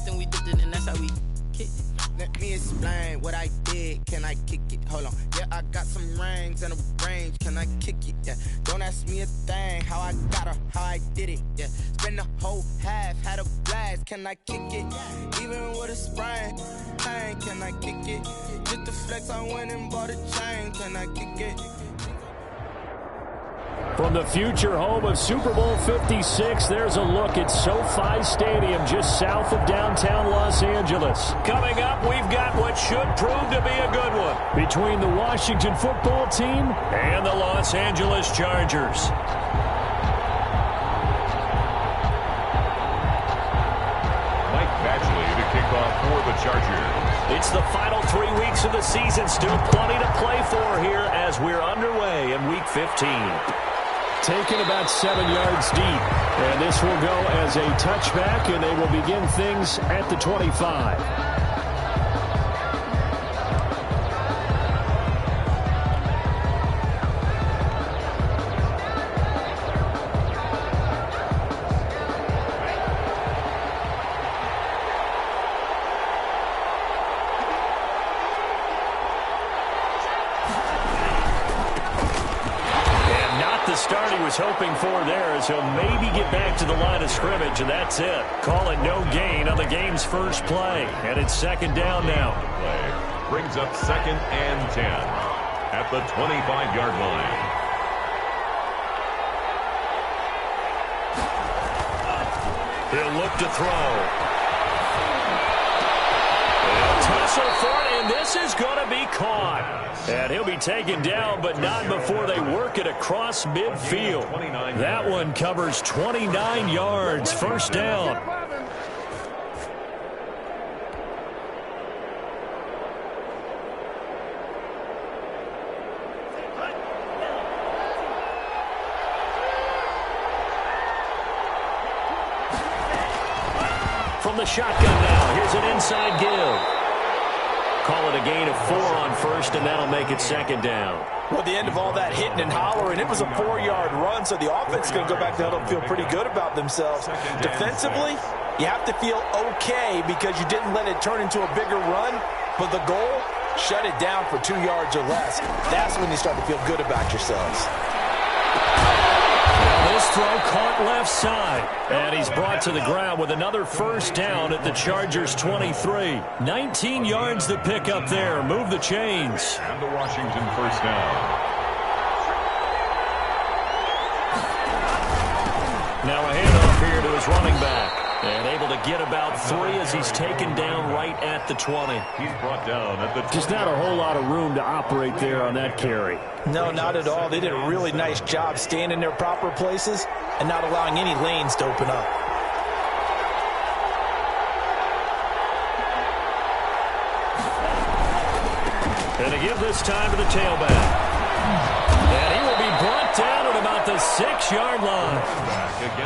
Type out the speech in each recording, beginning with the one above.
instant we dipped it, and that's how we kicked it. Let me explain what I did. Can I kick it? Hold on. Yeah, I got some rings and a range. Can I kick it? Yeah. Don't ask me a thing. How I got her, how I did it. Yeah. Spend the whole half, had a blast. Can I kick it? Even with a sprain. Pain, can I kick it? Just the flex, I went and bought a chain. Can I kick it? From the future home of Super Bowl 56, there's a look at SoFi Stadium just south of downtown Los Angeles. Coming up, we've got what should prove to be a good one between the Washington football team and the Los Angeles Chargers. Mike Badgley to kick off for the Chargers. It's the final 3 weeks of the season. Still plenty to play for here as we're underway in Week 15. Taken about 7 yards deep. And this will go as a touchback, and they will begin things at the 25. Hoping for there as he'll maybe get back to the line of scrimmage, and that's it. Call it no gain on the game's first play, and it's second down now. Play brings up 2nd and 10 at the 25-yard line. He'll look to throw. Tussle for it, and this is going to be caught. And he'll be taken down, but not before they work it across midfield. That one covers 29 yards. First down. From the shotgun now, here's an inside give. Call it a gain of 4 on first, and that'll make it second down. Well, the end of all that hitting and hollering, it was a 4-yard run, so the offense is going to go back to huddle and feel pretty good about themselves. Defensively, you have to feel okay because you didn't let it turn into a bigger run, but the goal, shut it down for 2 yards or less. That's when you start to feel good about yourselves. This throw caught left side, and he's brought to the ground with another first down at the Chargers' 23. 19 yards to pick up there. Move the chains. And the Washington first down. Now a handoff here to his running back. And able to get about 3 as he's taken down right at the 20. He's brought down at the 20. Just not a whole lot of room to operate there on that carry. No, not at all. They did a really nice job staying in their proper places and not allowing any lanes to open up. And to give this time to the tailback. And he will be brought down at about the 6-yard line.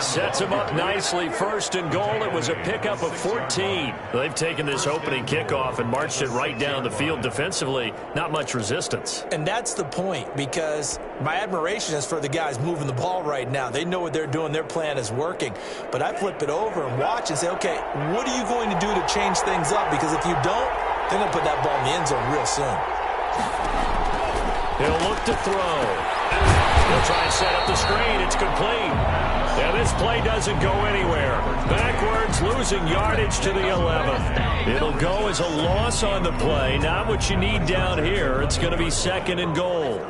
Sets him up nicely. First and goal. It was a pickup of 14. They've taken this opening kickoff and marched it right down the field defensively. Not much resistance. And that's the point, because my admiration is for the guys moving the ball right now. They know what they're doing. Their plan is working. But I flip it over and watch and say, okay, what are you going to do to change things up? Because if you don't, they're going to put that ball in the end zone real soon. He'll look to throw. He'll try and set up the screen. It's complete. And this play doesn't go anywhere. Backwards, losing yardage to the 11. It'll go as a loss on the play. Not what you need down here. It's going to be second and goal.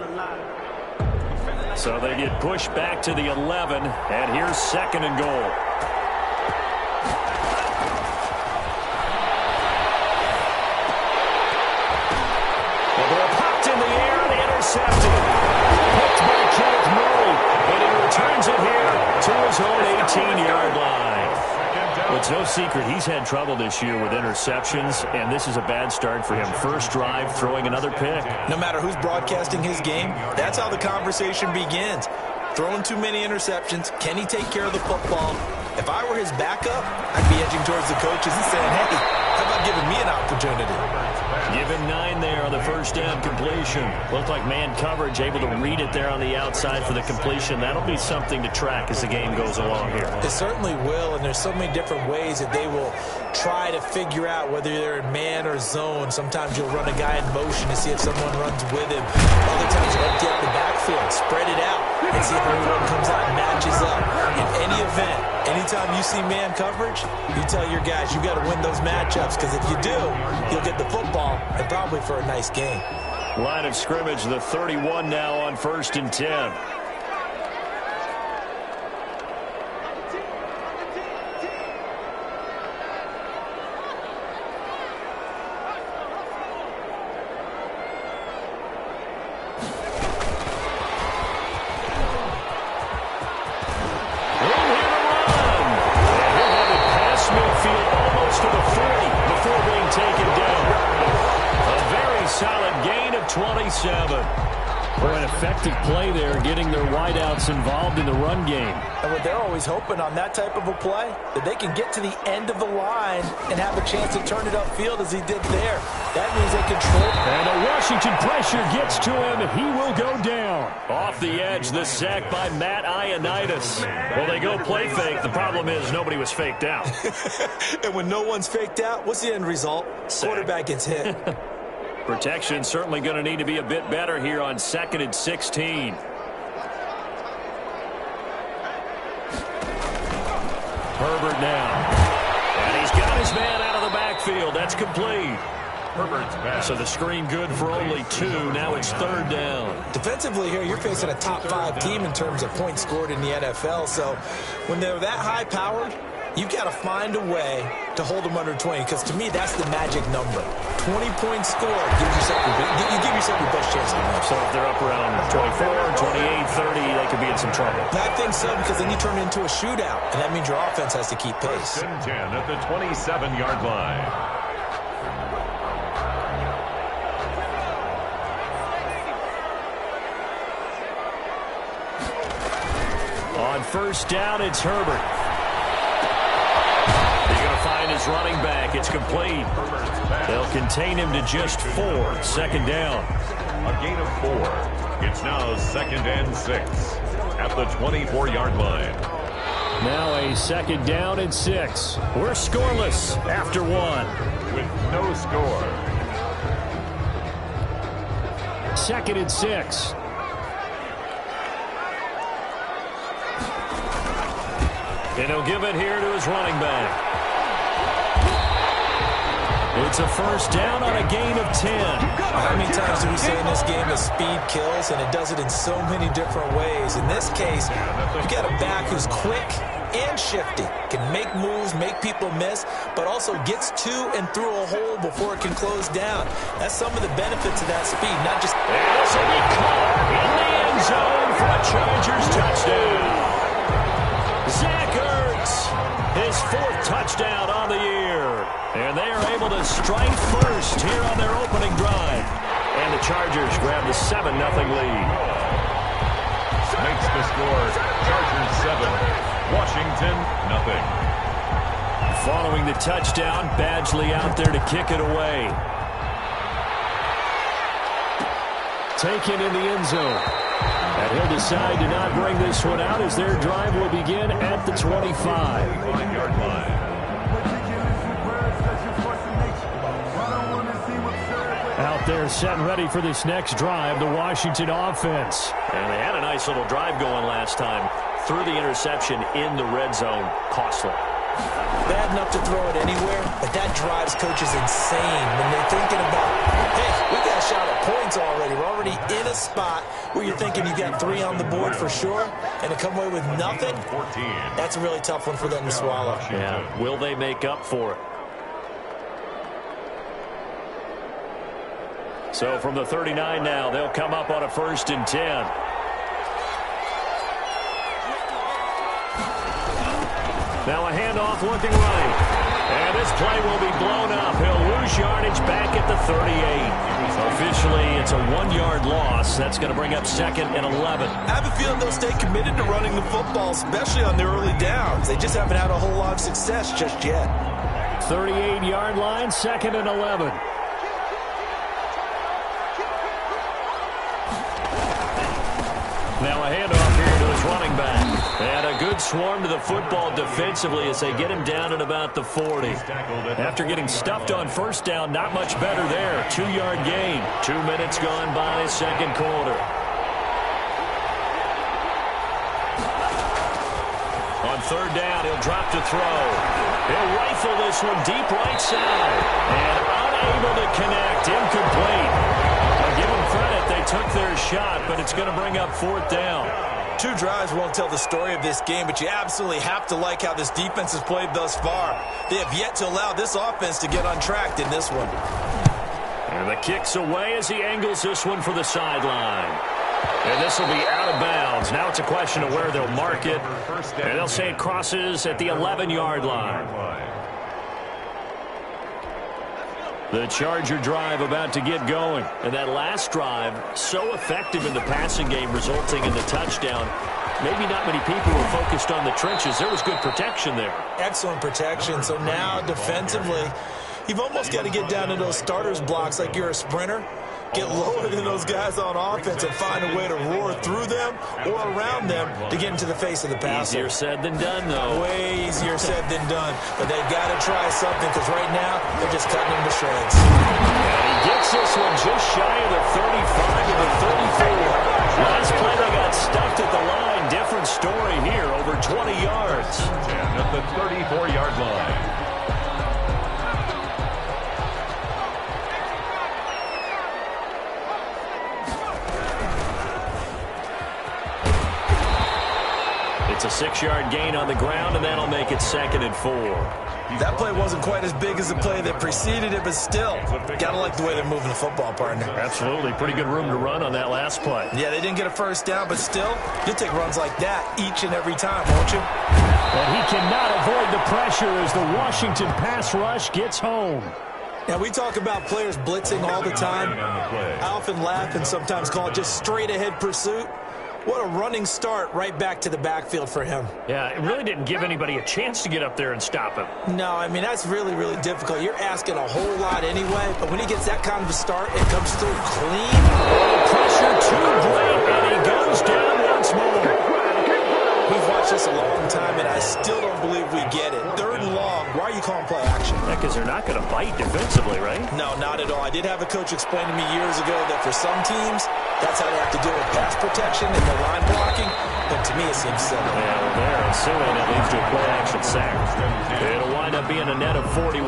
So they get pushed back to the 11. And here's second and goal. Intercepted. Picked by Kenneth Murray. And he returns it here to his own 18-yard line. It's no secret he's had trouble this year with interceptions, and this is a bad start for him. First drive, throwing another pick. No matter who's broadcasting his game, that's how the conversation begins. Throwing too many interceptions. Can he take care of the football? If I were his backup, I'd be edging towards the coaches and saying, hey, how about giving me an opportunity? Give him 9 there on the first down completion. Looked like man coverage, able to read it there on the outside for the completion. That'll be something to track as the game goes along here. It certainly will, and there's so many different ways that they will try to figure out whether they're in man or zone. Sometimes you'll run a guy in motion to see if someone runs with him. Other times you'll empty out the backfield, spread it out, and see if everyone comes out and matches up. In any event, anytime you see man coverage, you tell your guys you got to win those matchups, because if you do, you'll get the football and probably for a nice game. Line of scrimmage, the 31 now on 1st and 10. Solid gain of 27. For an effective play there, getting their wideouts involved in the run game. And what they're always hoping on that type of a play, that they can get to the end of the line and have a chance to turn it upfield as he did there. That means they control. And a Washington pressure gets to him. He will go down. Off the edge, the sack by Matt Ioannidis. Well, they go play fake. The problem is nobody was faked out. And when no one's faked out, what's the end result? Sack. Quarterback gets hit. Protection certainly going to need to be a bit better here on 2nd and 16. Herbert now. And he's got his man out of the backfield. That's complete. Herbert's pass. So the screen good for only 2. Now it's 3rd down. Defensively here, you're facing a top 5 team in terms of points scored in the NFL. So when they're that high-powered, you've got to find a way to hold them under 20, because to me, that's the magic number. 20 points scored, you give yourself your best chance to win. So if they're up around 24, 28, 30, they could be in some trouble. I think so, because then you turn it into a shootout, and that means your offense has to keep pace. 1st and 10 at the 27-yard line. On 1st down, it's Herbert. He's going to find his running back. It's complete. They'll contain him to just 4. 2nd down. A gain of 4. It's now 2nd and 6 at the 24-yard line. Now a 2nd down and 6. We're scoreless after 1. With no score. 2nd and 6. And he'll give it here to his running back. It's a 1st down on a gain of 10. How many times do we say in this game that speed kills, and it does it in so many different ways? In this case, you've got a back who's quick and shifty, can make moves, make people miss, but also gets to and through a hole before it can close down. That's some of the benefits of that speed, not just... This will be caught in the end zone for a Chargers touchdown. Zach Ertz, his 4th touchdown on the year. And they are able to strike first here on their opening drive. And the Chargers grab the 7-0 lead. Makes the score Chargers 7, Washington 0. Following the touchdown, Badgley out there to kick it away. Taken in the end zone. And he'll decide to not bring this one out as their drive will begin at the 25-yard line. Out there set and ready for this next drive, the Washington offense. And they had a nice little drive going last time. Threw the interception in the red zone. Costly. Bad enough to throw it anywhere, but that drives coaches insane when they're thinking about, hey, we got a shot at points already. We're already in a spot where you're thinking you got 3 on the board for sure, and to come away with nothing, that's a really tough one for them to swallow. Yeah, will they make up for it? So from the 39 now, they'll come up on a 1st and 10. Now a handoff looking right. And this play will be blown up. He'll lose yardage back at the 38. Officially, it's a 1-yard loss. That's going to bring up 2nd and 11. I have a feeling they'll stay committed to running the football, especially on their early downs. They just haven't had a whole lot of success just yet. 38-yard line, 2nd and 11. Now a handoff here to his running back. And a good swarm to the football defensively as they get him down at about the 40. After getting stuffed on first down, not much better there. 2-yard gain. 2 minutes gone by, second quarter. On third down, he'll drop to throw. He'll rifle this one deep right side. And unable to connect. Incomplete. I'll give them credit. They took their shot, but it's going to bring up fourth down. 2 drives won't tell the story of this game, but you absolutely have to like how this defense has played thus far. They have yet to allow this offense to get untracked in this one. And the kick's away as he angles this one for the sideline. And this will be out of bounds. Now it's a question of where they'll mark it. And they'll say it crosses at the 11-yard line. The Charger drive about to get going. And that last drive, so effective in the passing game, resulting in the touchdown. Maybe not many people were focused on the trenches. There was good protection there. Excellent protection. So now defensively, you've almost got to get down to those starters blocks like you're a sprinter. Get lower than those guys on offense and find a way to roar through them or around them to get into the face of the passer. Easier said than done, though. Way easier said than done. But they've got to try something because right now they're just cutting them to shreds. And he gets this one just shy of the 35 to the 34. Last play they got stuffed at the line. Different story here, over 20 yards. At the 34-yard line. It's a 6-yard gain on the ground, and that'll make it 2nd and 4. That play wasn't quite as big as the play that preceded it, but still, gotta like the way they're moving the football, partner. Absolutely. Pretty good room to run on that last play. Yeah, they didn't get a first down, but still, you'll take runs like that each and every time, won't you? And he cannot avoid the pressure as the Washington pass rush gets home. Now, we talk about players blitzing all the time. I often laugh and sometimes call it just straight-ahead pursuit. What a running start right back to the backfield for him. Yeah, it really didn't give anybody a chance to get up there and stop him. No, I mean, that's really, really difficult. You're asking a whole lot anyway, but when he gets that kind of a start, it comes through clean. Oh, pressure too great, and he goes down once more. We've watched this a long time, and I still don't believe we get it. 3rd and long. Why are you calling play action? Yeah, because they're not going to bite defensively, right? No, not at all. I did have a coach explain to me years ago that for some teams, that's how they have to deal with pass protection and their line blocking. But to me, it seems silly. Yeah, well, there, assuming it leads to a play action sack. It'll wind up being a net of 41.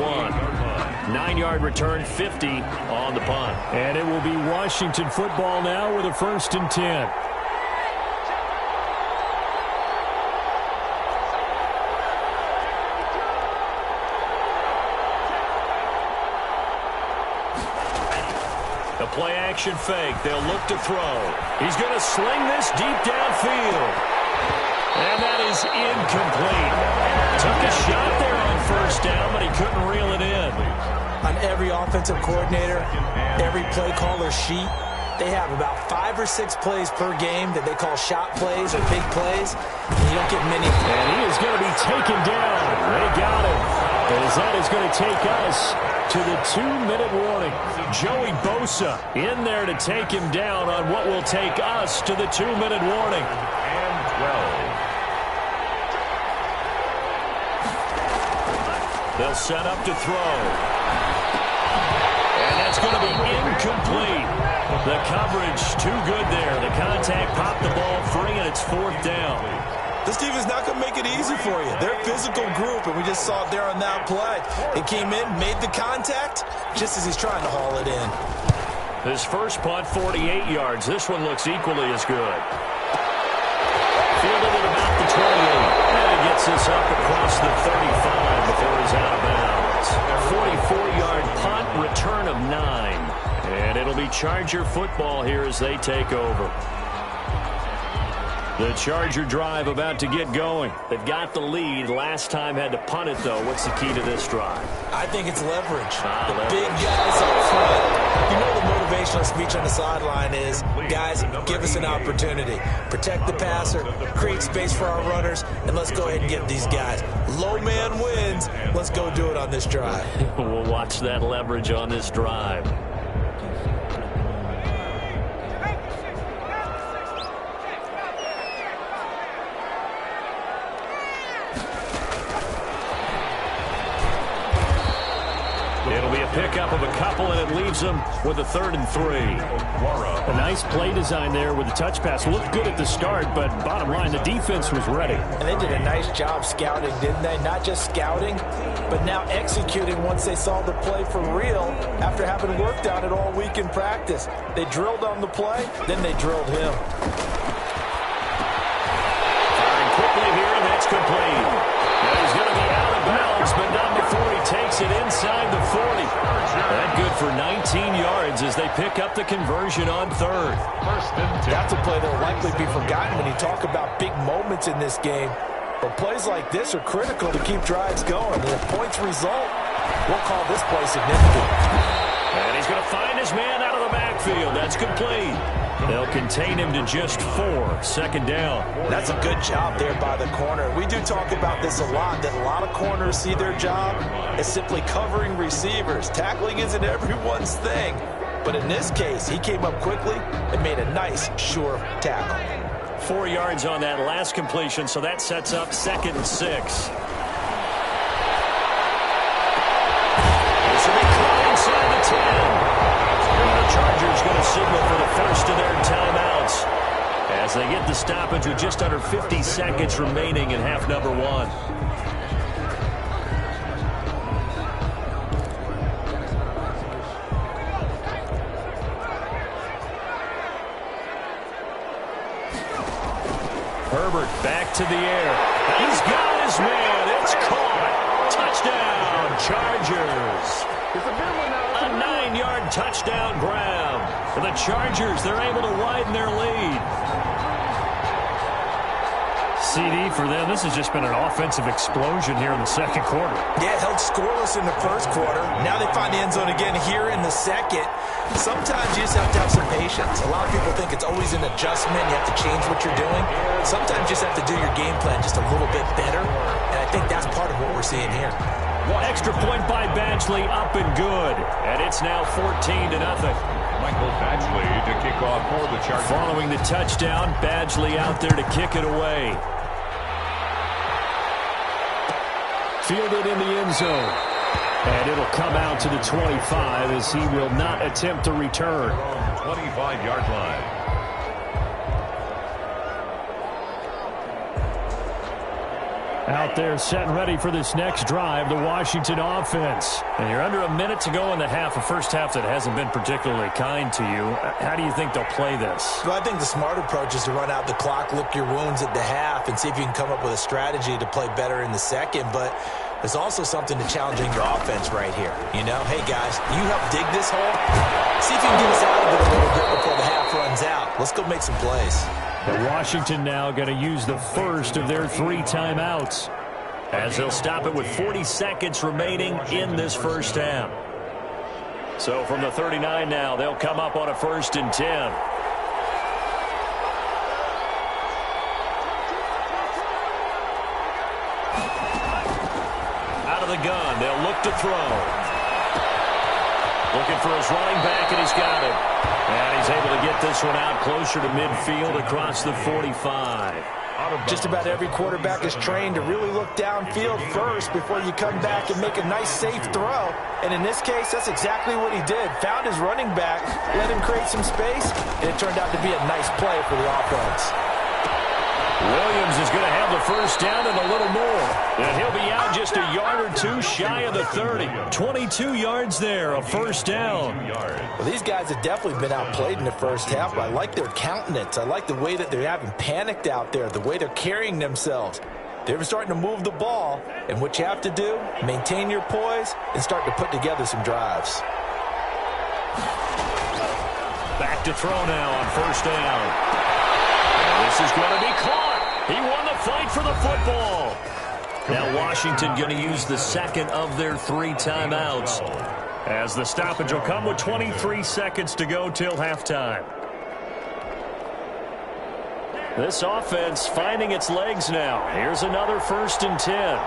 9-yard return, 50 on the punt. And it will be Washington football now with a 1st and 10. Play action fake. They'll look to throw. He's going to sling this deep downfield. And that is incomplete. Took a shot there on first down, but he couldn't reel it in. On every offensive coordinator, every play caller sheet, they have about 5 or 6 plays per game that they call shot plays or big plays, and you don't get many. And he is going to be taken down. They got him. As that is going to take us to the 2-minute warning. Joey Bosa in there to take him down on what will take us to the 2-minute warning. And 12. They'll set up to throw. And that's going to be incomplete. The coverage too good there. The contact popped the ball free, and it's 4th down. This team is not going to make it easy for you. They're a physical group, and we just saw it there on that play. It came in, made the contact, just as he's trying to haul it in. His first punt, 48 yards. This one looks equally as good. Fielded at about the 28. And he gets this up across the 35 before he's out of bounds. 44-yard punt, return of 9. And it'll be Charger football here as they take over. The Charger drive about to get going. They've got the lead. Last time had to punt it, though. What's the key to this drive? I think it's leverage. Leverage. Big guys up front. You know the motivational speech on the sideline is, guys, give us an opportunity. Protect the passer, create space for our runners, and let's go ahead and get these guys. Low man wins. Let's go do it on this drive. We'll watch that leverage on this drive. It'll be a pickup of a couple, and it leaves them with a 3rd and 3. A nice play design there with the touch pass. Looked good at the start, but bottom line, the defense was ready. And they did a nice job scouting, didn't they? Not just scouting, but now executing once they saw the play for real after having worked on it all week in practice. They drilled on the play, then they drilled him. Firing quickly here, and that's complete. Now he's going to be out of bounds, but not before he takes it inside the 40. That good for 19 yards as they pick up the conversion on 3rd. That's a play that will likely be forgotten when you talk about big moments in this game. But plays like this are critical to keep drives going. And if points result, we'll call this play significant. And he's going to find his man out of the backfield. That's complete. They'll contain him to just 4. 2nd down. That's a good job there by the corner. We do talk about this a lot, that a lot of corners see their job as simply covering receivers. Tackling isn't everyone's thing. But in this case, he came up quickly and made a nice, sure tackle. 4 yards on that last completion, so that sets up 2nd and 6. This will be caught inside the 10. The Chargers going to signal for the first of their timeouts as they get the stoppage with just under 50 seconds remaining in half number 1. Herbert back to the air. He's got his man. It's caught. Touchdown, Chargers. A 9-yard touchdown grab. For the Chargers, they're able to widen their lead. CD for them. This has just been an offensive explosion here in the 2nd quarter. Yeah, held scoreless in the 1st quarter. Now they find the end zone again here in the 2nd. Sometimes you just have to have some patience. A lot of people think it's always an adjustment. You have to change what you're doing. Sometimes you just have to do your game plan just a little bit better. And I think that's part of what we're seeing here. Extra point by Badgley, up and good. And it's now 14-0. Michael Badgley to kick off for the Chargers. Following the touchdown, Badgley out there to kick it away. Fielded in the end zone. And it'll come out to the 25 as he will not attempt to return. 25-yard line. Out there set and ready for this next drive, the Washington offense. And you're under a minute to go in the half, a first half that hasn't been particularly kind to you. How do you think they'll play this? Well, I think the smart approach is to run out the clock, lick your wounds at the half, and see if you can come up with a strategy to play better in the 2nd. But there's also something to challenging your offense right here. You know, hey, guys, you help dig this hole. See if you can get us out of it a little bit before the half runs out. Let's go make some plays. But Washington now going to use the first of their 3 timeouts. As they'll stop it with 40 seconds remaining in this first half. So from the 39 now, they'll come up on a 1st and 10. Out of the gun, they'll look to throw. Looking for his running back, and he's got it. And he's able to get this one out closer to midfield across the 45. Just about every quarterback is trained to really look downfield first before you come back and make a nice, safe throw. And in this case, that's exactly what he did. Found his running back, let him create some space, and it turned out to be a nice play for the offense. Williams is going to have the first down and a little more. And he'll be out just a yard or two shy of the 30. 22 yards there, a first down. Well, these guys have definitely been outplayed in the first half, but I like their countenance. I like the way that they're having panicked out there, the way they're carrying themselves. They're starting to move the ball, and what you have to do, maintain your poise and start to put together some drives. Back to throw now on first down. This is going to be caught. He won the fight for the football. Now Washington going to use the 2nd of their 3 timeouts as the stoppage will come with 23 seconds to go till halftime. This offense finding its legs now. Here's another 1st and 10.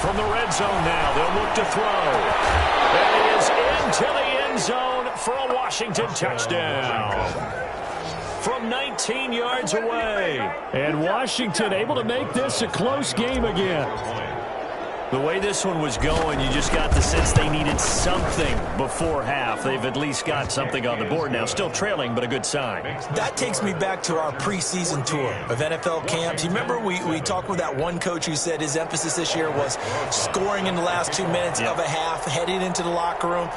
From the red zone now, they'll look to throw. And he is into the end zone for a Washington touchdown. From 19 yards away. And Washington able to make this a close game again. The way this one was going, you just got the sense they needed something before half. They've at least got something on the board now. Still trailing, but a good sign. That takes me back to our preseason tour of NFL camps. You remember we talked with that one coach who said his emphasis this year was scoring in the last 2 minutes of a half, heading into the locker room.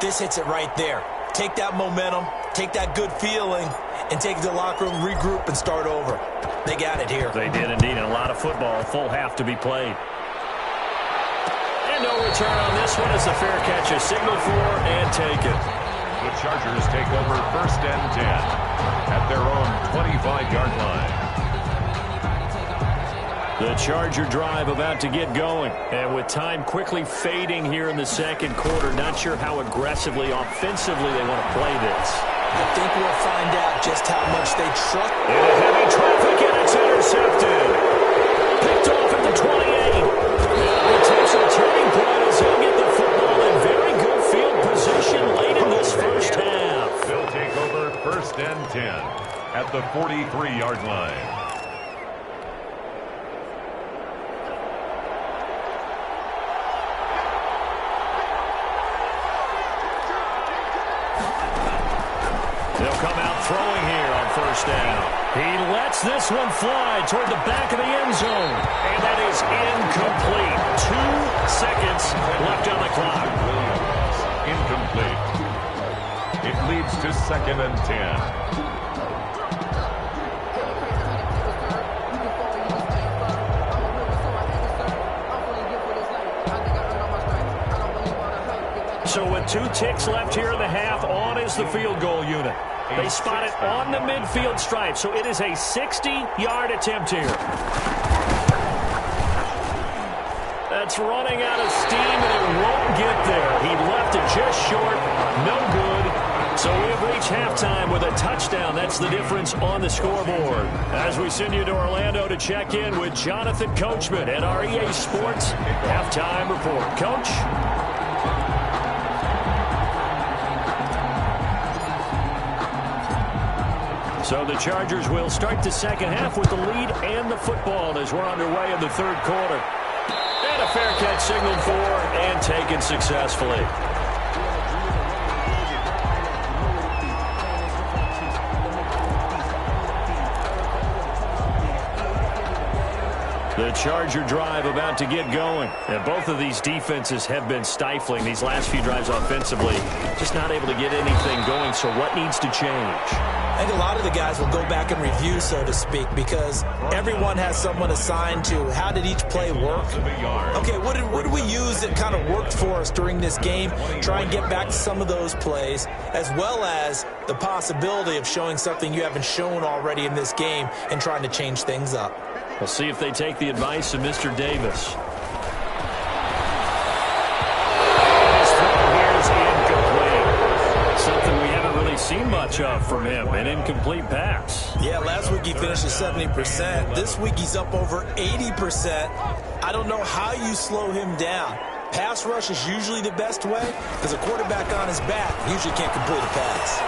This hits it right there. Take that momentum, take that good feeling, and take it to the locker room, regroup, and start over. They got it here. They did indeed. And a lot of football, full half to be played. No return on this one as the fair catch is signaled for and taken. The Chargers take over 1st and 10 at their own 25-yard line. The Charger drive about to get going. And with time quickly fading here in the second quarter, not sure how aggressively, offensively they want to play this. I think we'll find out just how much they trust. In heavy traffic, and it's intercepted. Picked off at the 28. Potential turning point as he'll get the football in very good field position late in this first half. They'll take over 1st and 10 at the 43-yard line. They'll come out throwing here on 1st down. He lets this one fly toward the back of the end zone. And that is incomplete. 2 seconds left on the clock. Incomplete. It leads to 2nd and 10. So with 2 ticks left here in the half, on is the field goal unit. They spot it on the midfield stripe, so it is a 60-yard attempt here. That's running out of steam, and it won't get there. He left it just short, no good. So we have reached halftime with a touchdown. That's the difference on the scoreboard. As we send you to Orlando to check in with Jonathan Coachman at our EA Sports Halftime Report. Coach? So the Chargers will start the second half with the lead and the football as we're underway in the third quarter. And a fair catch signaled for and taken successfully. The Charger drive about to get going. And both of these defenses have been stifling these last few drives offensively. Just not able to get anything going, so what needs to change? I think a lot of the guys will go back and review, so to speak, because everyone has someone assigned to how did each play work. Okay, what did we use that kind of worked for us during this game? Try and get back to some of those plays, as well as the possibility of showing something you haven't shown already in this game and trying to change things up. We'll see if they take the advice of Mr. Davis. His throw here is incomplete. Something we haven't really seen much of from him, an incomplete pass. Yeah, last week he finished at 70%. This week he's up over 80%. I don't know how you slow him down. Pass rush is usually the best way because a quarterback on his back usually can't complete a pass.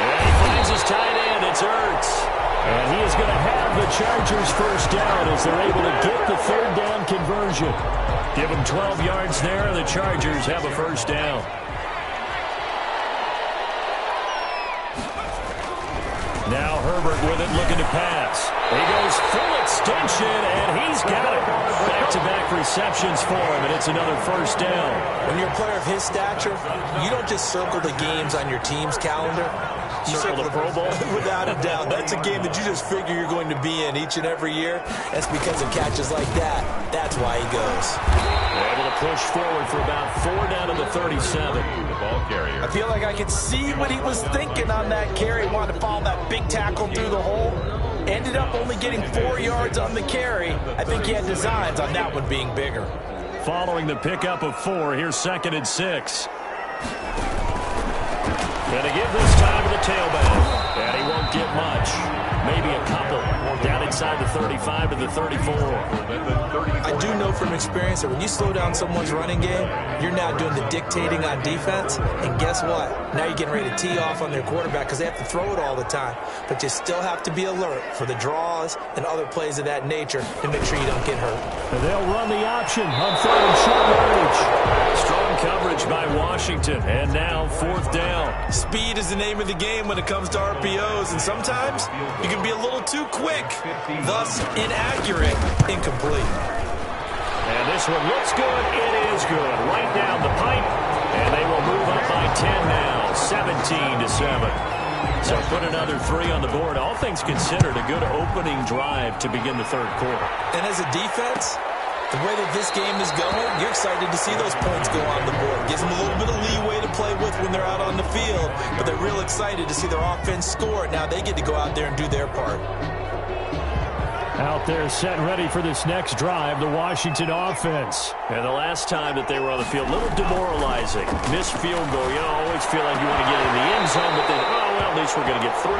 And he finds his tight end. It's Ertz. And he is going to have the Chargers first down as they're able to get the third down conversion. Give them 12 yards there, and the Chargers have a first down. Now Herbert with it, looking to pass. He goes full extension, and he's got it. Back-to-back receptions for him, and it's another first down. When you're a player of his stature, you don't just circle the games on your team's calendar. You circle the Pro Bowl? Without a doubt. That's a game that you just figure you're going to be in each and every year. That's because of catches like that. That's why he goes. They're able to push forward for about 4 down to the 37. The ball carrier. I feel like I could see what he was thinking on that carry. Wanted to follow that big tackle through the hole. Ended up only getting 4 yards on the carry. I think he had designs on that one being bigger. Following the pickup of 4, here's 2nd and 6. Going to give this time to the tailback. And he won't get much. maybe a couple down inside the 35 to the 34. I do know from experience that when you slow down someone's running game, you're now doing the dictating on defense. And guess what? Now you're getting ready to tee off on their quarterback because they have to throw it all the time. But you still have to be alert for the draws and other plays of that nature to make sure you don't get hurt. And they'll run the option on 3rd and short yardage. Strong coverage by Washington. And now 4th down. Speed is the name of the game when it comes to RPOs. And sometimes you can be a little too quick, thus inaccurate, incomplete. And this one looks good. It is good. Right down the pipe. And they will move up by 10 now, 17-7. So put another 3 on the board. All things considered, a good opening drive to begin the 3rd quarter. And as a defense, the way that this game is going, you're excited to see those points go on the board. Gives them a little bit of leeway to play with when they're out on the field, but they're real excited to see their offense score. Now they get to go out there and do their part. Out there set ready for this next drive, the Washington offense. And the last time that they were on the field, a little demoralizing. Missed field goal. You know, always feel like you want to get in the end zone, but then, oh, well, at least we're going to get 3.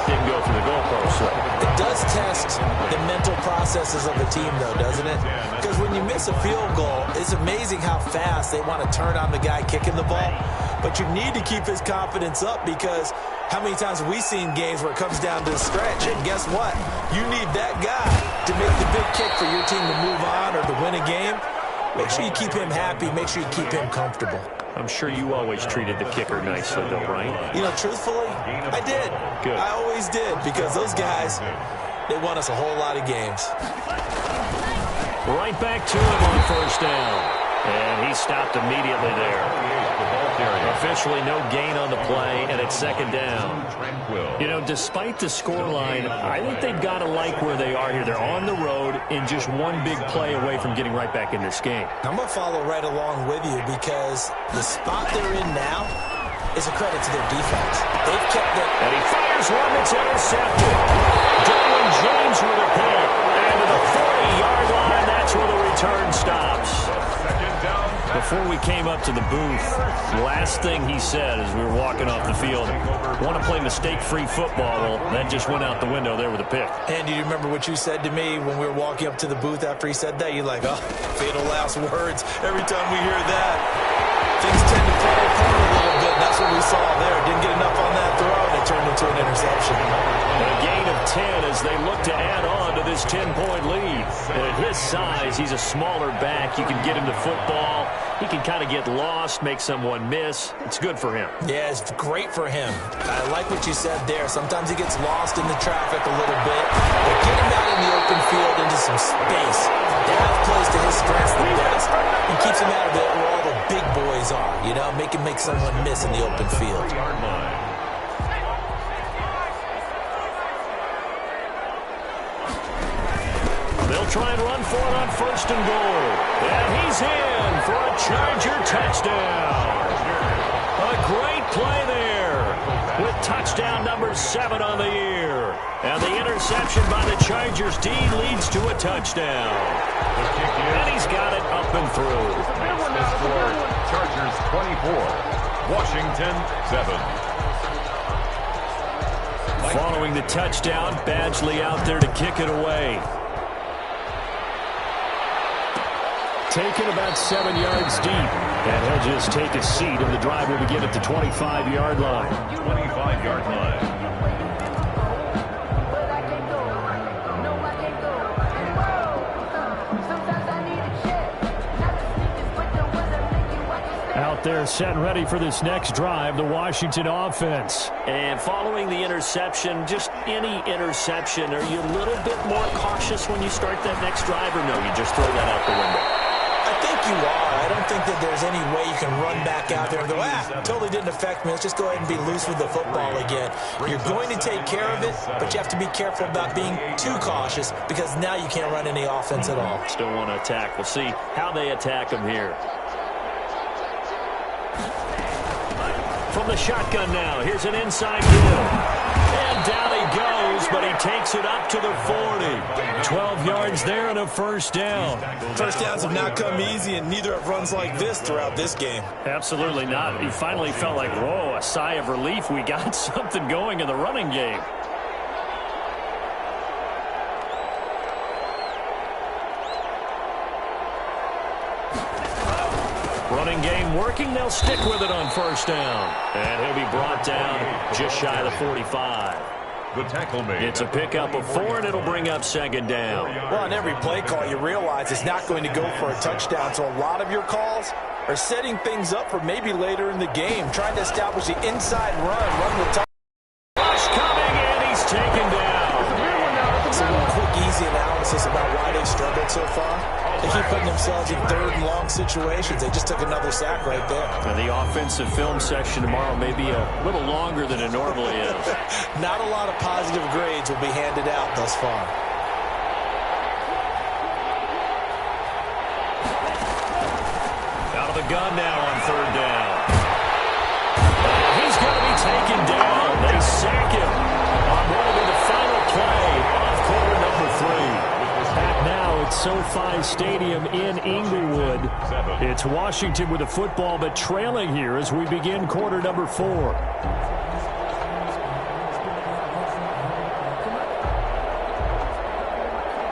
Didn't go through the goalpost. So. It does test the mental processes of the team, though, doesn't it? Because when you miss a field goal, it's amazing how fast they want to turn on the guy kicking the ball. But you need to keep his confidence up because how many times have we seen games where it comes down to the stretch? And guess what? You need that guy to make the big kick for your team to move on or to win a game. Make sure you keep him happy. Make sure you keep him comfortable. I'm sure you always treated the kicker nicely, though, right? You know, truthfully, I did. Good. I always did because those guys, they won us a whole lot of games. Right back to him on 1st down. And he stopped immediately there. Officially no gain on the play, and it's 2nd down. You know, despite the scoreline, I think they've got to like where they are here. They're on the road and just one big play away from getting right back in this game. I'm going to follow right along with you because the spot they're in now is a credit to their defense. They've kept it. And he fires one that's intercepted. Derwin James with a pick. And to the 40-yard line, that's where the return stops. Before we came up to the booth, last thing he said as we were walking off the field, want to play mistake-free football. Well, that just went out the window there with a pick. And do you remember what you said to me when we were walking up to the booth after he said that? You're like, oh, fatal last words. Every time we hear that, things tend to fall apart a little bit. That's what we saw there. Didn't get enough on that throw, and it turned into an interception. And a gain of 10 as they look to add on to this 10-point lead. And at his size, he's a smaller back. You can get him the football. He can kind of get lost, make someone miss. It's good for him. Yeah, it's great for him. I like what you said there. Sometimes he gets lost in the traffic a little bit. But get him out in the open field into some space. That plays to his strengths the best. He keeps him out of there where all the big boys are. You know, make him make someone miss in the open field. They'll try and run for it on 1st and goal. And he's in for a Charger touchdown. A great play there with touchdown number 7 on the year. And the interception by the Chargers D leads to a touchdown. And he's got it up and through. The score, Chargers 24, Washington 7. Following the touchdown, Badgley out there to kick it away. Taken about 7 yards deep. And he'll just take a seat, and the drive will begin at the 25-yard line. 25-yard line. Out there set and ready for this next drive, the Washington offense. And following the interception, just any interception, are you a little bit more cautious when you start that next drive, or no, you just throw that out the window? I think you are. I don't think that there's any way you can run back out there and go, totally didn't affect me. Let's just go ahead and be loose with the football again. You're going to take care of it, but you have to be careful about being too cautious because now you can't run any offense at all. Still want to attack. We'll see how they attack them here. From the shotgun now, here's an inside hill. And down he goes, but he takes it up to the 40. 12 yards there and a 1st down. First downs have not come easy, and neither have runs like this throughout this game. Absolutely not. He finally felt like, whoa, a sigh of relief. We got something going in the running game. Running game working. They'll stick with it on first down. And he'll be brought down just shy of the 45. The tackle made. It's a pickup of 4, and it'll bring up second down. Well, on every play call, you realize it's not going to go for a touchdown. So a lot of your calls are setting things up for maybe later in the game, trying to establish the inside run the touchdown. Rush coming, and he's taken down. Some quick, easy analysis about why they've struggled so far. They keep putting themselves in third and long situations. They just took another sack right there. And the offensive film section tomorrow may be a little longer than it normally is. Not a lot of positive grades will be handed out thus far. Out of the gun now on third down. He's going to be taken down. They sack him on what will be the final play of quarter number 3. Back now at SoFi Stadium in Inglewood. It's Washington with the football, but trailing here as we begin quarter number 4.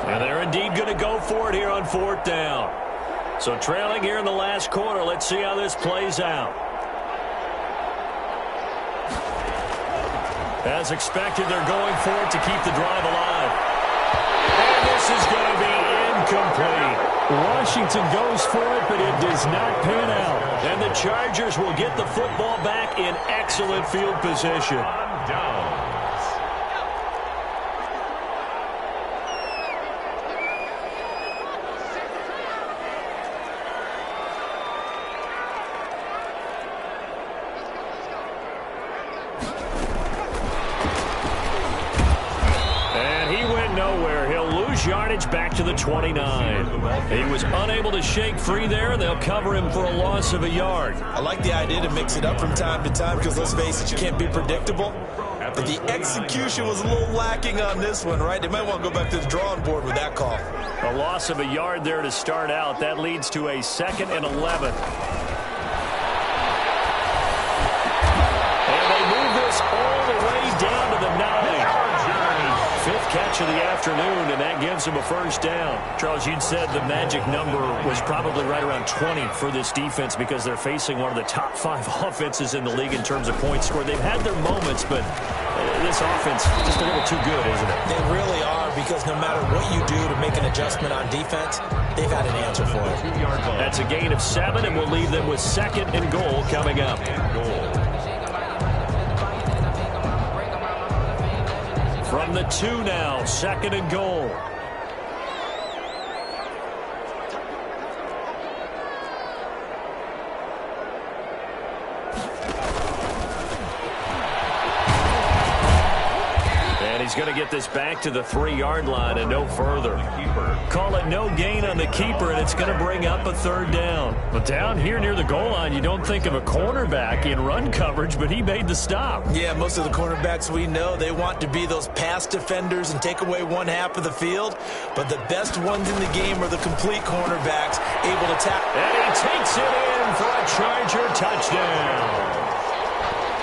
And they're indeed going to go for it here on fourth down. So trailing here in the last quarter. Let's see how this plays out. As expected, they're going for it to keep the drive alive. And this is going to be incomplete. Washington goes for it, but it does not pan out. And the Chargers will get the football back in excellent field position. Down. Yardage back to the 29. He was unable to shake free there, and they'll cover him for a loss of a yard. I like the idea to mix it up from time to time because, let's face it, you can't be predictable. But the execution was a little lacking on this one, right? They might want to go back to the drawing board with that call. A loss of a yard there to start out. That leads to a 2nd and 11. And they move this all the way down to the 9. 5th catch of the afternoon, and that gives him a first down. Charles, you'd said the magic number was probably right around 20 for this defense because they're facing one of the top 5 offenses in the league in terms of points scored. They've had their moments, but this offense just a little too good, isn't it? They really are, because no matter what you do to make an adjustment on defense, they've had an answer for it. That's a gain of 7, and we'll leave them with 2nd and goal coming up. From the 2 now, 2nd and goal. And he's going to get this back to the 3-yard line and no further. Call it no gain on the keeper, and it's going to bring up a 3rd down. But down here near the goal line, you don't think of a cornerback in run coverage, but he made the stop. Yeah, most of the cornerbacks we know, they want to be those pass defenders and take away one half of the field. But the best ones in the game are the complete cornerbacks, able to tap. And he takes it in for a Charger touchdown.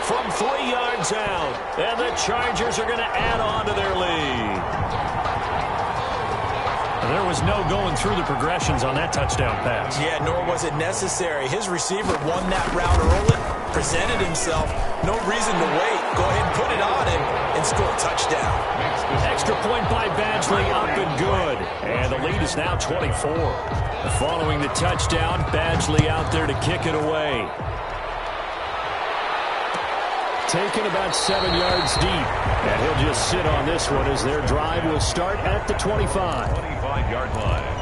From 3 yards out, and the Chargers are going to add on to their lead. There was no going through the progressions on that touchdown pass. Yeah, nor was it necessary. His receiver won that route early, presented himself. No reason to wait. Go ahead and put it on him and score a touchdown. Extra point by Badgley, up and good. And the lead is now 24. Following the touchdown, Badgley out there to kick it away. Taken about 7 yards deep. And he'll just sit on this one as their drive will start at the 25. 25-yard line.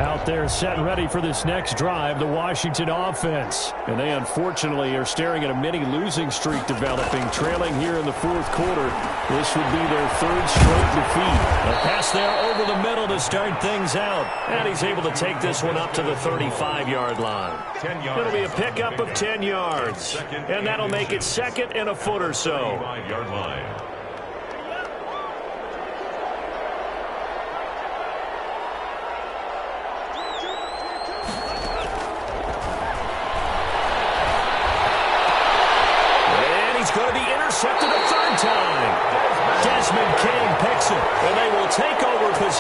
Out there set and ready for this next drive, the Washington offense. And they unfortunately are staring at a mini losing streak developing, trailing here in the 4th quarter. This would be their 3rd straight defeat. A pass there over the middle to start things out. And he's able to take this one up to the 35-yard line. It'll be a pickup of 10 yards. And that'll make it 2nd and a foot or so. 35-yard line.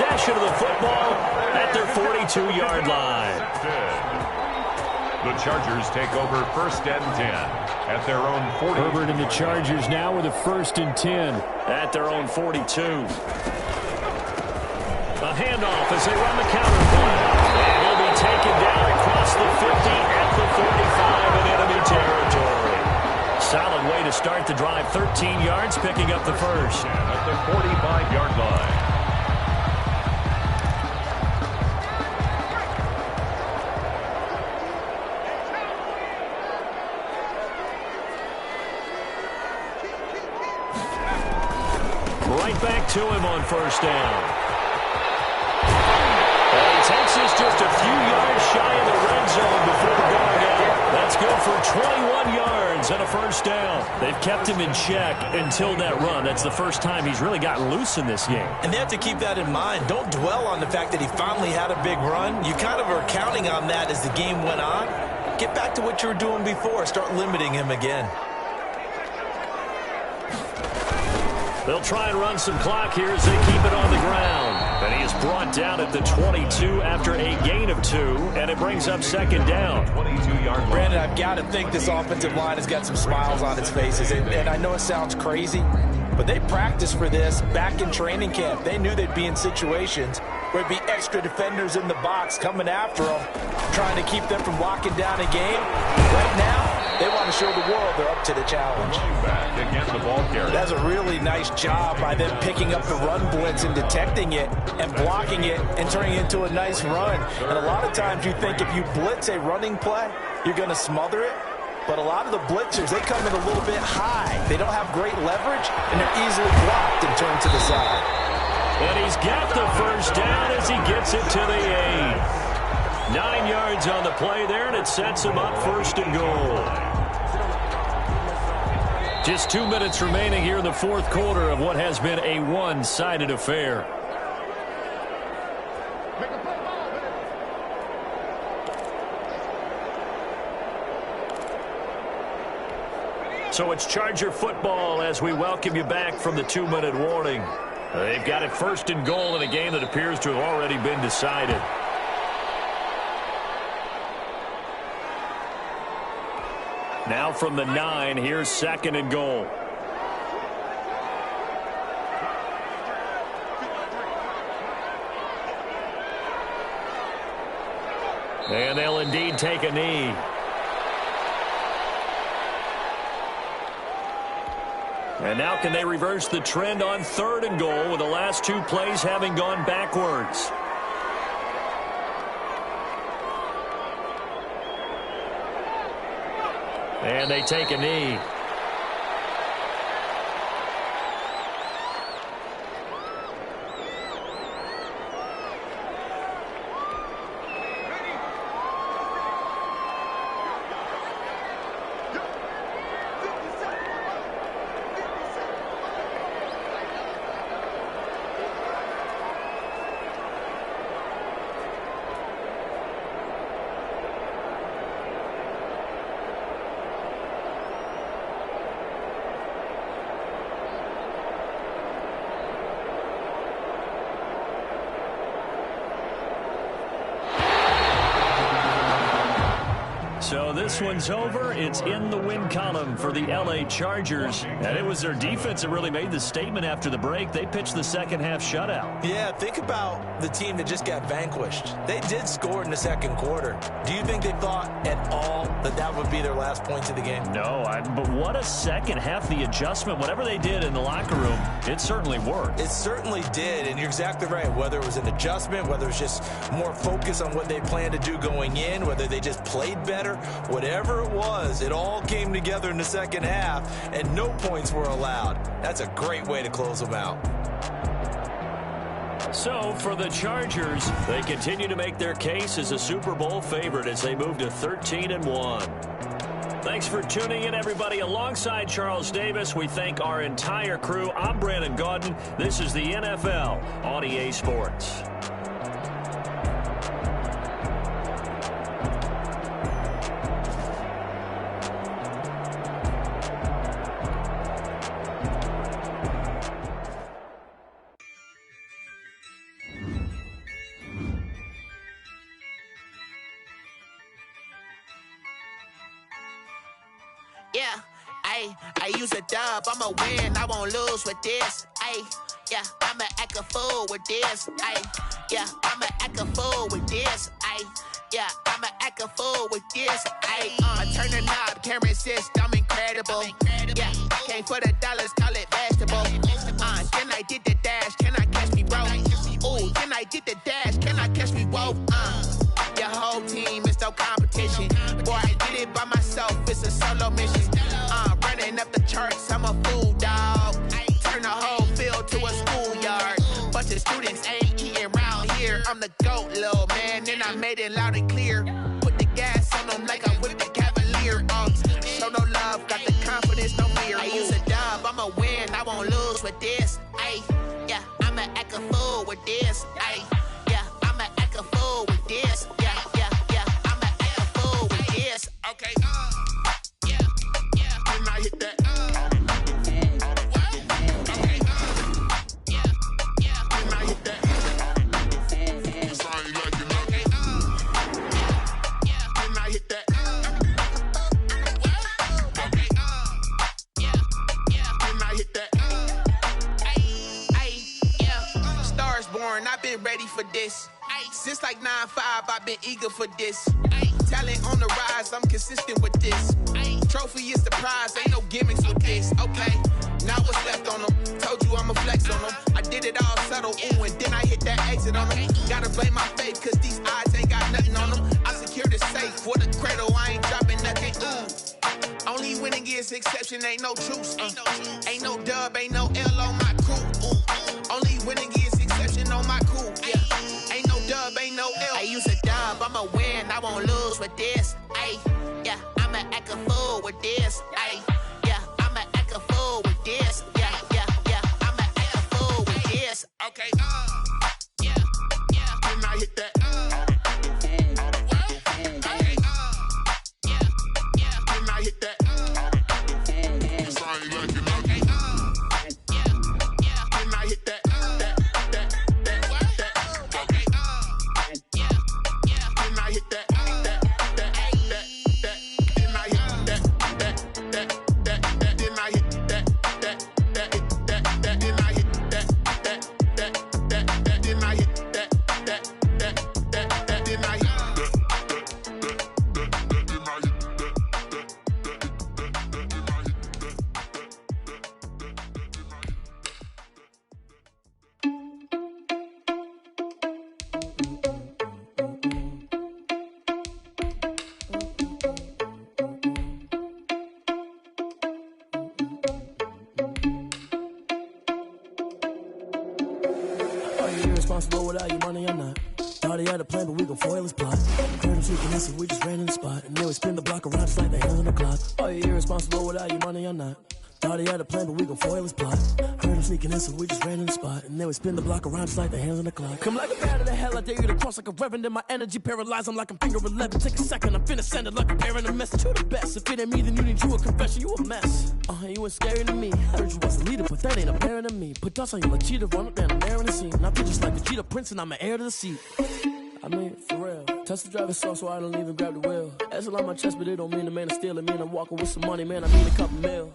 possession of the football at their 42-yard line. The Chargers take over 1st and 10 at their own 40. Herbert and the Chargers now with a 1st and 10 at their own 42. A handoff as they run the counter play. And he'll be taken down across the 50 at the 45 in enemy territory. Solid way to start the drive. 13 yards, picking up the first. At the 45-yard line. Right back to him on 1st down. And he takes us just a few yards shy of the red zone before going out. That's good for 21 yards and a 1st down. They've kept him in check until that run. That's the first time he's really gotten loose in this game. And they have to keep that in mind. Don't dwell on the fact that he finally had a big run. You kind of are counting on that as the game went on. Get back to what you were doing before. Start limiting him again. They'll try and run some clock here as they keep it on the ground. And he is brought down at the 22 after a gain of 2, and it brings up 2nd down. 22-yard line. Brandon, I've got to think this offensive line has got some smiles on its faces. And I know it sounds crazy, but they practiced for this back in training camp. They knew they'd be in situations where it'd be extra defenders in the box coming after them, trying to keep them from locking down a game. Right now, they want to show the world they're up to the challenge. Back against the ball carrier. That's a really nice job by them picking up the run blitz and detecting it and blocking it and turning it into a nice run. And a lot of times you think if you blitz a running play, you're going to smother it. But a lot of the blitzers, they come in a little bit high. They don't have great leverage, and they're easily blocked and turned to the side. And he's got the 1st down as he gets it to the 8. 9 yards on the play there, and it sets him up 1st and goal. Just 2 minutes remaining here in the 4th quarter of what has been a one-sided affair. So it's Charger football as we welcome you back from the 2-minute warning. They've got it 1st and goal in a game that appears to have already been decided. Now from the 9, here's 2nd and goal. And they'll indeed take a knee. And now can they reverse the trend on 3rd and goal with the last 2 plays having gone backwards? And they take a knee. So this one's over. It's in the win column for the L.A. Chargers. And it was their defense that really made the statement after the break. They pitched the second half shutout. Yeah, think about the team that just got vanquished. They did score in the 2nd quarter. Do you think they thought at all that that would be their last points of the game? No, but what a second half. The adjustment, whatever they did in the locker room, it certainly worked. It certainly did, and you're exactly right. Whether it was an adjustment, whether it was just more focus on what they planned to do going in, whether they just played better, whatever it was, it all came together in the 2nd half, and no points were allowed. That's a great way to close them out. So for the Chargers, they continue to make their case as a Super Bowl favorite as they move to 13-1. Thanks for tuning in, everybody. Alongside Charles Davis, we thank our entire crew. I'm Brandon Gaudin. This is the NFL on EA Sports. Ayy, I use a dub, I'ma win, I won't lose with this. Ayy, yeah, I'ma act a fool with this. Ayy, yeah, I'ma act a fool with this. Ayy, yeah, I'ma act a fool with this. Ayy, turn the knob, camera assist, I'm incredible. Yeah, came for the dollars, call it vegetable. Then I did the dash, can I catch me, bro? Ooh, then I did the dash, can I catch me, whoa? Your whole team is no competition. Boy, I did it by myself, it's a solo mission. Running up the charts, I'm a fool, dog. Turn the whole field to a schoolyard. Bunch of students ain't eating round here. I'm the GOAT, little man, and I made it loud and clear. Put the gas on them like I'm with the Cavalier. Show no love, got the confidence, no fear. I use a dub, I'ma win, I won't lose with this. Ayy, yeah, I'ma act a fool with this. Ayy, yeah, I'ma act a fool with this. Yeah, I'ma act a fool with this. Okay, yeah, can I hit that? I've been ready for this. Since like 9-5, I've been eager for this. Talent on the rise, I'm consistent with this. Trophy is the prize, ain't no gimmicks with this. Okay, now what's left on them? Told you I'ma flex on them. I did it all subtle, ooh, and then I hit that exit on them. Gotta blame my faith, cause these odds ain't got nothing on them. I secure the safe for the cradle, I ain't dropping nothing, ooh. Only winning is exception, ain't no truce. Ain't no dub, ain't no L on my crew. Only winning is exception on my crew. Yeah, ain't no dub, ain't no L. I use a dub, I'ma win, I won't lose with this. Ayy, yeah, I'ma act a fool with this. Ayy, yeah, I'ma act a fool with this. Yeah, I'ma act a fool with this. Okay, yeah, can I hit that? Irresponsible without your money, I'm not. Thought he had a plan, but we gon' foil his plot. Heard him sneaking in, so we just ran in the spot. And then we spin the block around just like the hands on the clock. Oh, you're irresponsible without your money, I'm not. Thought he had a plan, but we gon' foil his plot. Heard him sneaking in, so we just ran in the spot. And then we spin the block around just like the hands on the clock. Come like a bat of the hell, I dare you to cross like a reverend. In my energy paralyzed, I'm like I'm finger 11. Take a second, I'm finna send it like a parent a message to the best. If it ain't me, then you need you a confession, you a mess. You ain't scary to me. Heard you was a leader, but that ain't apparent to me. Put dust on you like cheetah, run up down, I'm there in the scene. I feel just like a cheetah prince, and I'm an heir to the seat. I mean, for real. Touch the driver's soft, so I don't even grab the wheel. That's a lot on my chest, but it don't mean the man is stealing. Mean I'm walking with some money, man, I need a couple mil.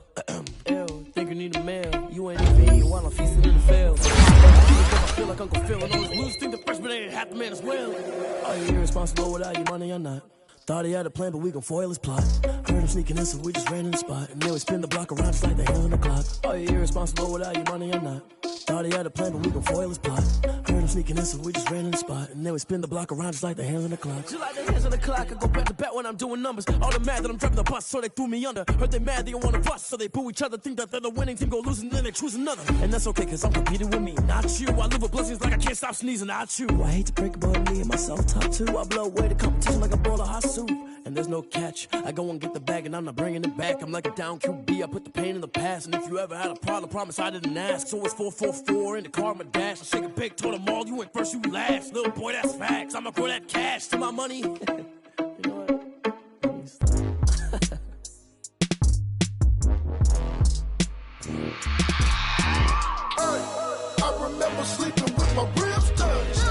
Ew, think you need a mail. You ain't even eating while I'm feasting in the field. I feel like Uncle Phil, and all those losers think the freshman ain't half the man as well. Are you irresponsible without your money or not? Thought he had a plan, but we gon' foil his plot. Heard him sneaking in, so we just ran in the spot. And then we spin the block around just like the hands on the clock. Are you irresponsible without your money or not? Thought he had a plan, but we gon' foil his plot. Heard him sneaking in, so we just ran in the spot. And then we spin the block around just like the hands on the clock. Just like the hands on the clock, I go back to back when I'm doing numbers. All the mad that I'm driving the bus, so they threw me under. Heard they mad, they don't wanna bust, so they boo each other. Think that they're the winning team, go losing, then they choose another. And that's okay, cause I'm competing with me, not you. I live with blessings like I can't stop sneezing, not you. I hate to break it, but me and myself top two. I blow away the competition like a bowl of hot soup. And there's no catch. I go and get the bag and I'm not bringing it back. I'm like a down QB, I put the pain in the past. And if you ever had a problem, promise I didn't ask. So it's 444 in the car, my dash. I shake a big, told them all, you went first, you last. Little boy, that's facts. I'ma grow that cash to my money. You know what? I remember sleeping with my ribs touched.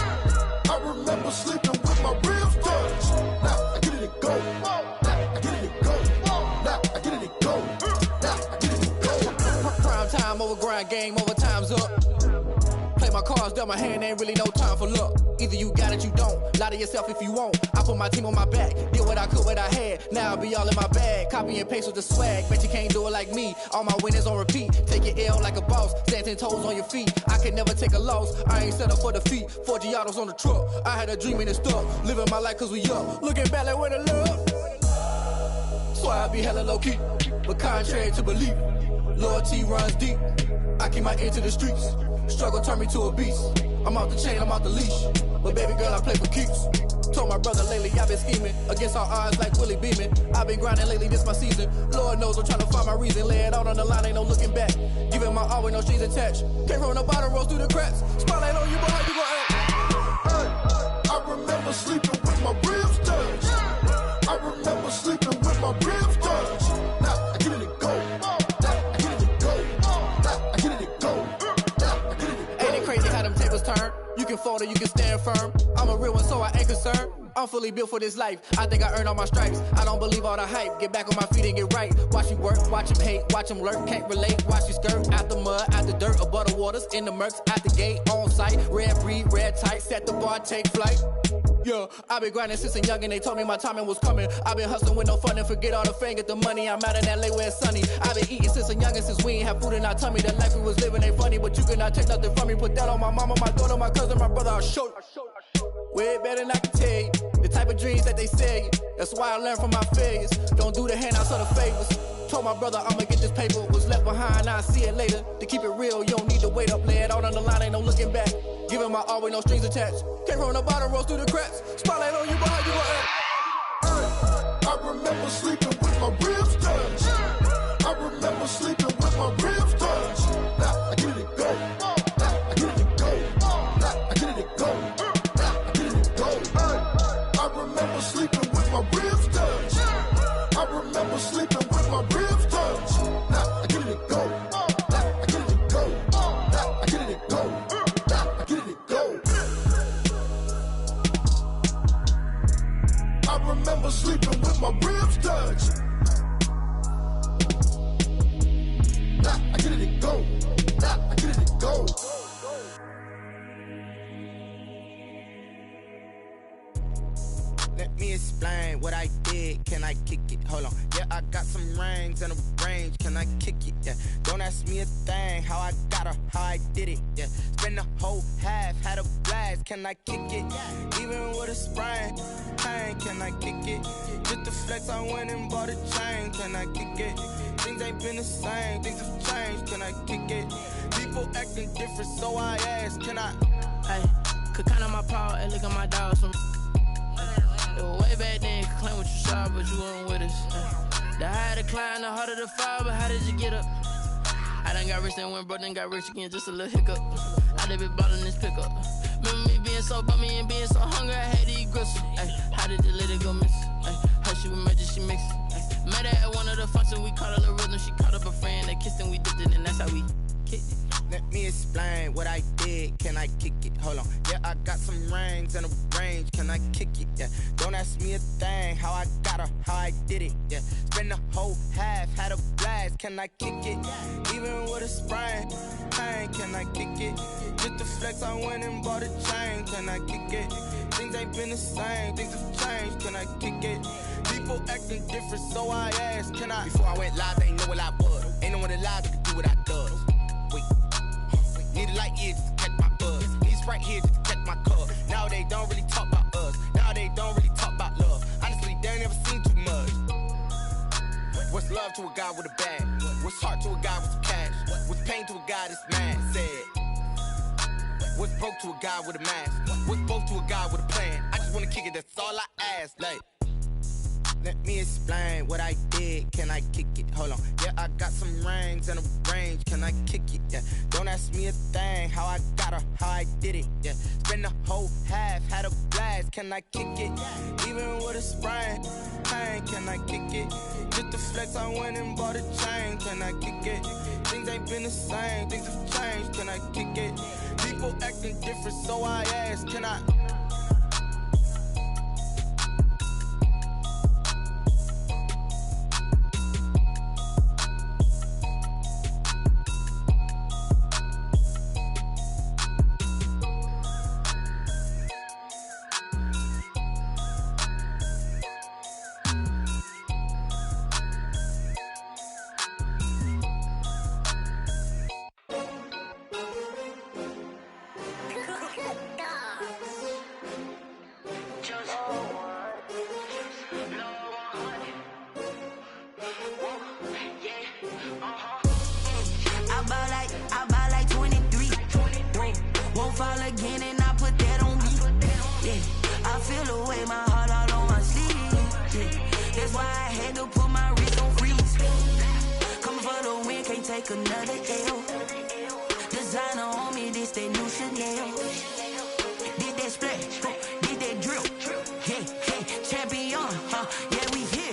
I remember sleeping with my ribs touched. Now I get it and go. Now I get it and go. Now I get it and go. Now I grind game, overtime's up. Play my cards, dealt my hand, ain't really no time for luck. Either you got it, you don't. Lie to yourself if you won't. I put my team on my back, did what I could, what I had. Now I'll be all in my bag, copy and paste with the swag. Bet you can't do it like me. All my winners on repeat. Take your L like a boss, stand 10 toes on your feet. I can never take a loss. I ain't set up for defeat. 4 Giottos on the truck. I had a dream and it stuck. Living my life cause we up. Looking back like where the love. So I be hella low key, but contrary to belief, loyalty runs deep. I keep my ear to the streets. Struggle turned me to a beast. I'm off the chain, I'm off the leash. But baby girl, I play for keeps. Told my brother lately, I've been scheming against all odds like Willie Beeman. I've been grinding lately, this my season. Lord knows I'm trying to find my reason. Lay it out on the line, ain't no looking back. Giving my all with no strings attached. Came from the bottom, rose through the cracks. Spotlight on you, boy, how you gon' act? I remember sleeping with my ribs touched. I remember sleeping with my ribs touched. Now I get it to go. Now I get it to go. Now I get it to go. Now I get it to go. Ain't it crazy how them tables turn? You can fold or you can stand firm. I'm a real one, so I ain't concerned. I'm fully built for this life. I think I earned all my stripes. I don't believe all the hype. Get back on my feet and get right. Watch you work, watch him hate, watch him lurk. Can't relate, watch you skirt. Out the mud, out the dirt, above the waters, in the murks, out the gate, on site. Red breed, red tight, set the bar, take flight. Yeah, I've been grinding since a youngin', they told me my timing was coming. I've been hustling with no fun and forget all the fame, get the money. I'm out in LA where it's sunny. I've been eating since a youngin', since we ain't have food in our tummy. The life we was living ain't funny, but you cannot take nothing from me. Put that on my mama, my daughter, my cousin, my brother, I'll show you. Way better than I can tell you. The type of dreams that they sell you. That's why I learned from my failures. Don't do the handouts or the favors. Told my brother I'ma get this paper. Was left behind, I'll see it later. To keep it real, you don't need to wait up. Lay it out on the line, ain't no looking back. Giving my all with no strings attached. Came from the bottom, rose through the cracks. Spotlight on you, boy, how you gon' act? I remember sleeping with my ribs touched. I remember sleeping with my ribs touched. Now I get it to go. Now I get it to go. Now I get it to go. Now I get it to go. I remember sleeping with my ribs touched. I remember sleeping with my ribs touched. Now I get it to go. Now I get it to go. Now I get it to go. Now I get it to go. I remember sleeping with my ribs touched. Now I get it to go. Now I get it to go. Let me explain what I did. Can I kick it? Hold on. Yeah, I got some rings and a range. Can I kick it? Yeah. Don't ask me a thing. How I got her, how I did it. Yeah. Spend the whole half, had a blast. Can I kick it? Even with a sprain, pain. Can I kick it? Just the flex, I went and bought a chain. Can I kick it? Things ain't been the same. Things have changed. Can I kick it? People acting different, so I ask. Can I? Hey, could count on my power and look at my dogs from. It was way back then, could claim what you saw, but you weren't with us. The higher the climb, the harder the fall, but how did you get up? I done got rich, then went broke, then got rich again, just a little hiccup. I done been bought in this pickup. Remember me being so bummy and being so hungry, I had to eat gristle. Ay, how did the lady go miss? Ay, her she was magic, she mixed. Ay, met her at one of the functions, we caught a little rhythm, she caught up a friend, they kissed and we dipped it, and that's how we kicked it. Let me explain what I did. Can I kick it? Hold on. Yeah, I got some rings and a range. Can I kick it? Yeah. Don't ask me a thing. How I got her, how I did it. Yeah. Spend the whole half, had a blast. Can I kick it? Even with a sprain, pain. Can I kick it? Just the flex, I went and bought a chain. Can I kick it? Things ain't been the same. Things have changed. Can I kick it? People acting different, so I asked. Can I? Before I went live, they ain't know what I was. Ain't no one alive that could do what I does. Need a light here just to catch my buzz. Need Sprite here just to catch my cup. Now they don't really talk about us. Now they don't really talk about love. Honestly, they ain't never seen too much. What's love to a guy with a bag? What's heart to a guy with some cash? What's pain to a guy that's mad? Said. What's broke to a guy with a mask? What's both to a guy with a plan? I just wanna kick it, that's all I ask. Like, let me explain what I did. Can I kick it? Hold on. Yeah, I got some rings and a range. Can I kick it? Yeah. Don't ask me a thing. How I got her, how I did it. Yeah. Spend the whole half, had a blast. Can I kick it? Even with a sprain, pain. Can I kick it? Just the flex, I went and bought a chain. Can I kick it? Things ain't been the same. Things have changed. Can I kick it? People acting different, so I ask. Can I? take another L. Designer on me, this that new Chanel. Did that splash, did that drill. Yeah, champion, yeah, we here.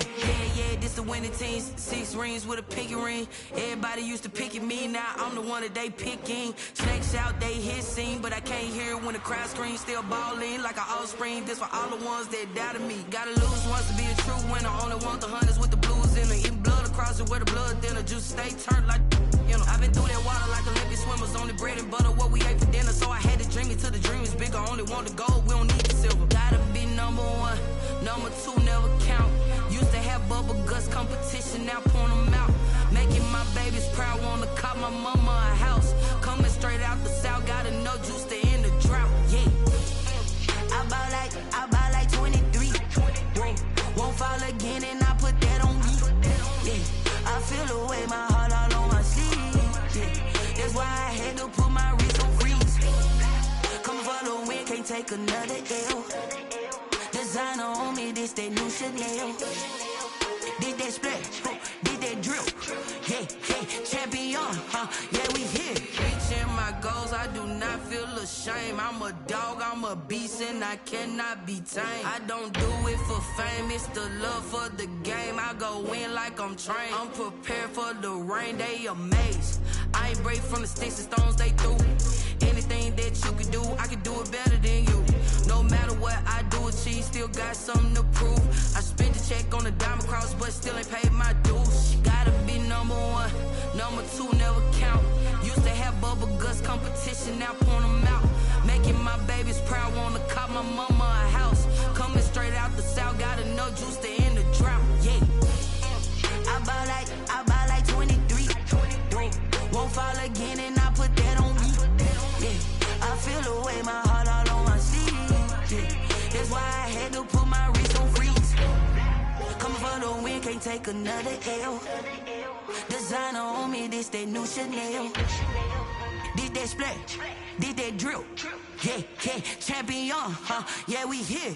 Yeah, this the winning team. 6 rings with a pinky ring. Everybody used to pick at me, now I'm the one that they picking. Snakes out, they hissing, but I can't hear when the crowd screams. Still balling like an offspring. This for all the ones that doubted me. Gotta lose once to be a true winner. Only want the hunters with the blues in it. Eating blood across it where the blood dinner. Juice stay turned like, you know. I've been through that water like Olympic swimmers. Only bread and butter, what we ate for dinner. So I had to dream it till the dream is bigger. Only want the gold, we don't need the silver. Gotta be number 1, number 2 never count. Used to have bubble guts competition, now point them out. Making my babies proud, wanna cop my mama a house. Coming straight out the south, gotta know juice to end the drought. Yeah, I buy like 23. Whoa, won't fall again, and I put that on me. Yeah, I feel the way, my heart all on my sleeve. Yeah, that's why I had to put my wrist on freeze. Coming for the win, can't take another L. Designer on me, this that new Chanel. Did that splash, did that drill. Yeah, champion, yeah, we here. Reaching my goals, I do not feel ashamed. I'm a dog, I'm a beast, and I cannot be tamed. I don't do it for fame, it's the love for the game. I go in like I'm trained. I'm prepared for the rain, they amazed. I ain't break from the sticks and stones they threw. Anything that you can do, I can do it better than you. No matter what I do, achieve, still got something to prove. I spent the check on the diamond cross, but still ain't paid my dues. Gotta be number 1, number 2 never count. Used to have bubble guts competition, now point them out. Making my babies proud, wanna cop my mama a house. Coming straight out the south, gotta know juice to end the drought. Yeah, I buy like 23. Whoa, won't fall again, and I put that on me. Yeah, I feel the way, my heart all on my sleeve. Yeah, that's why I had to put my wrist on freeze. Coming for the win, can't take another L. Designer on me, this that new Chanel. Did that splash, did that drill. Yeah, champion, yeah, we here.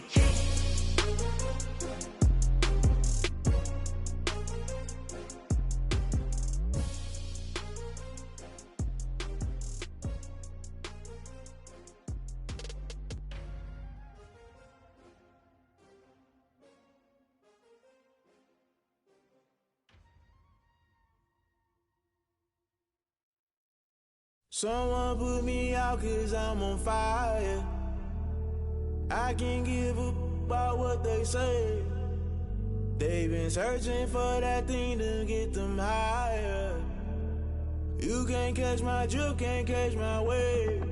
Someone put me out 'cause I'm on fire. I can't give up about what they say. They've been searching for that thing to get them higher. You can't catch my drift, can't catch my wave.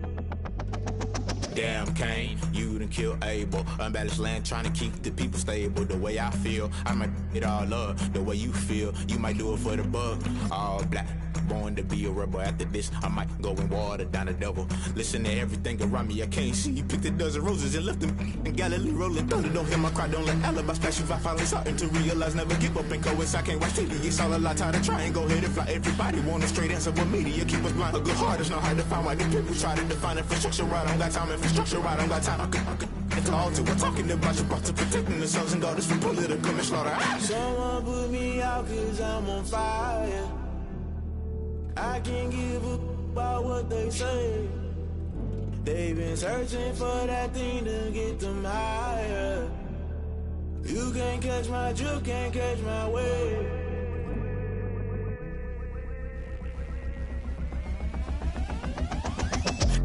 Damn Kane, you done killed Abel. Unbalanced land, trying to keep the people stable. The way I feel, I might it all up. The way you feel, you might do it for the bug. All black, born to be a rebel. After this, I might go and water down the devil. Listen to everything around me, I can't see. You picked a dozen roses and left them in Galilee rolling thunder. Don't hear my cry, don't let alibi splash you. I finally starting to realize, never give up and coincide. Can't watch TV, it's all a lot, tired of trying. Go ahead and fly. Everybody want a straight answer, but media keep us blind. A good heart is not hard to find. Why the people try to define infrastructure right? I don't got time, infrastructure right? I don't got time. I could call to. We're talking about you, brought to protecting the sons and daughters from political and slaughter. Someone put me out 'cause I'm on fire. I can't give up about what they say. They've been searching for that thing to get them higher. You can't catch my drift, can't catch my wave.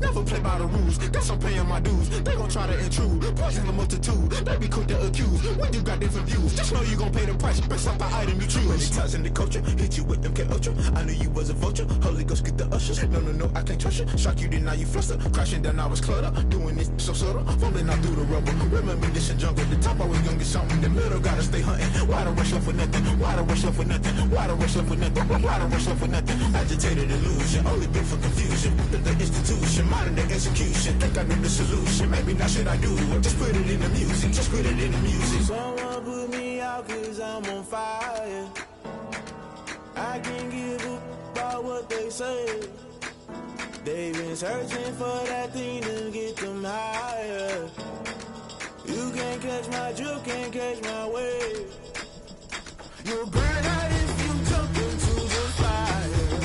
Never play by the rules, guess I'm paying my dues. They gon' try to intrude, poison the multitude. They be quick to accuse, we do got different views. Just know you gon' pay the price, based off the item you choose. Many times in the culture, hit you with MK Ultra. I knew you was a vulture, Holy Ghost get the ushers. No, I can't trust you. Shock you, then now you fluster. Crashing down, I was cluttered. Doing this so subtle, falling out through the rubble. Remember this a jungle, the top I was young and something. In the middle, gotta stay hunting. Why the rush left for nothing? Why the rush left for nothing? Why the rush left for nothing? Why the rush left for nothing? Agitated illusion, only been for confusion. The institution, modern day execution. Think I know the solution, maybe not should I do it? Just put it in the music, just put it in the music. Someone put me out 'cause I'm on fire. I can't give up about what they say. They've been searching for that thing to get them higher. You can't catch my drift, can't catch my wave. You'll burn out if you jump into the fire.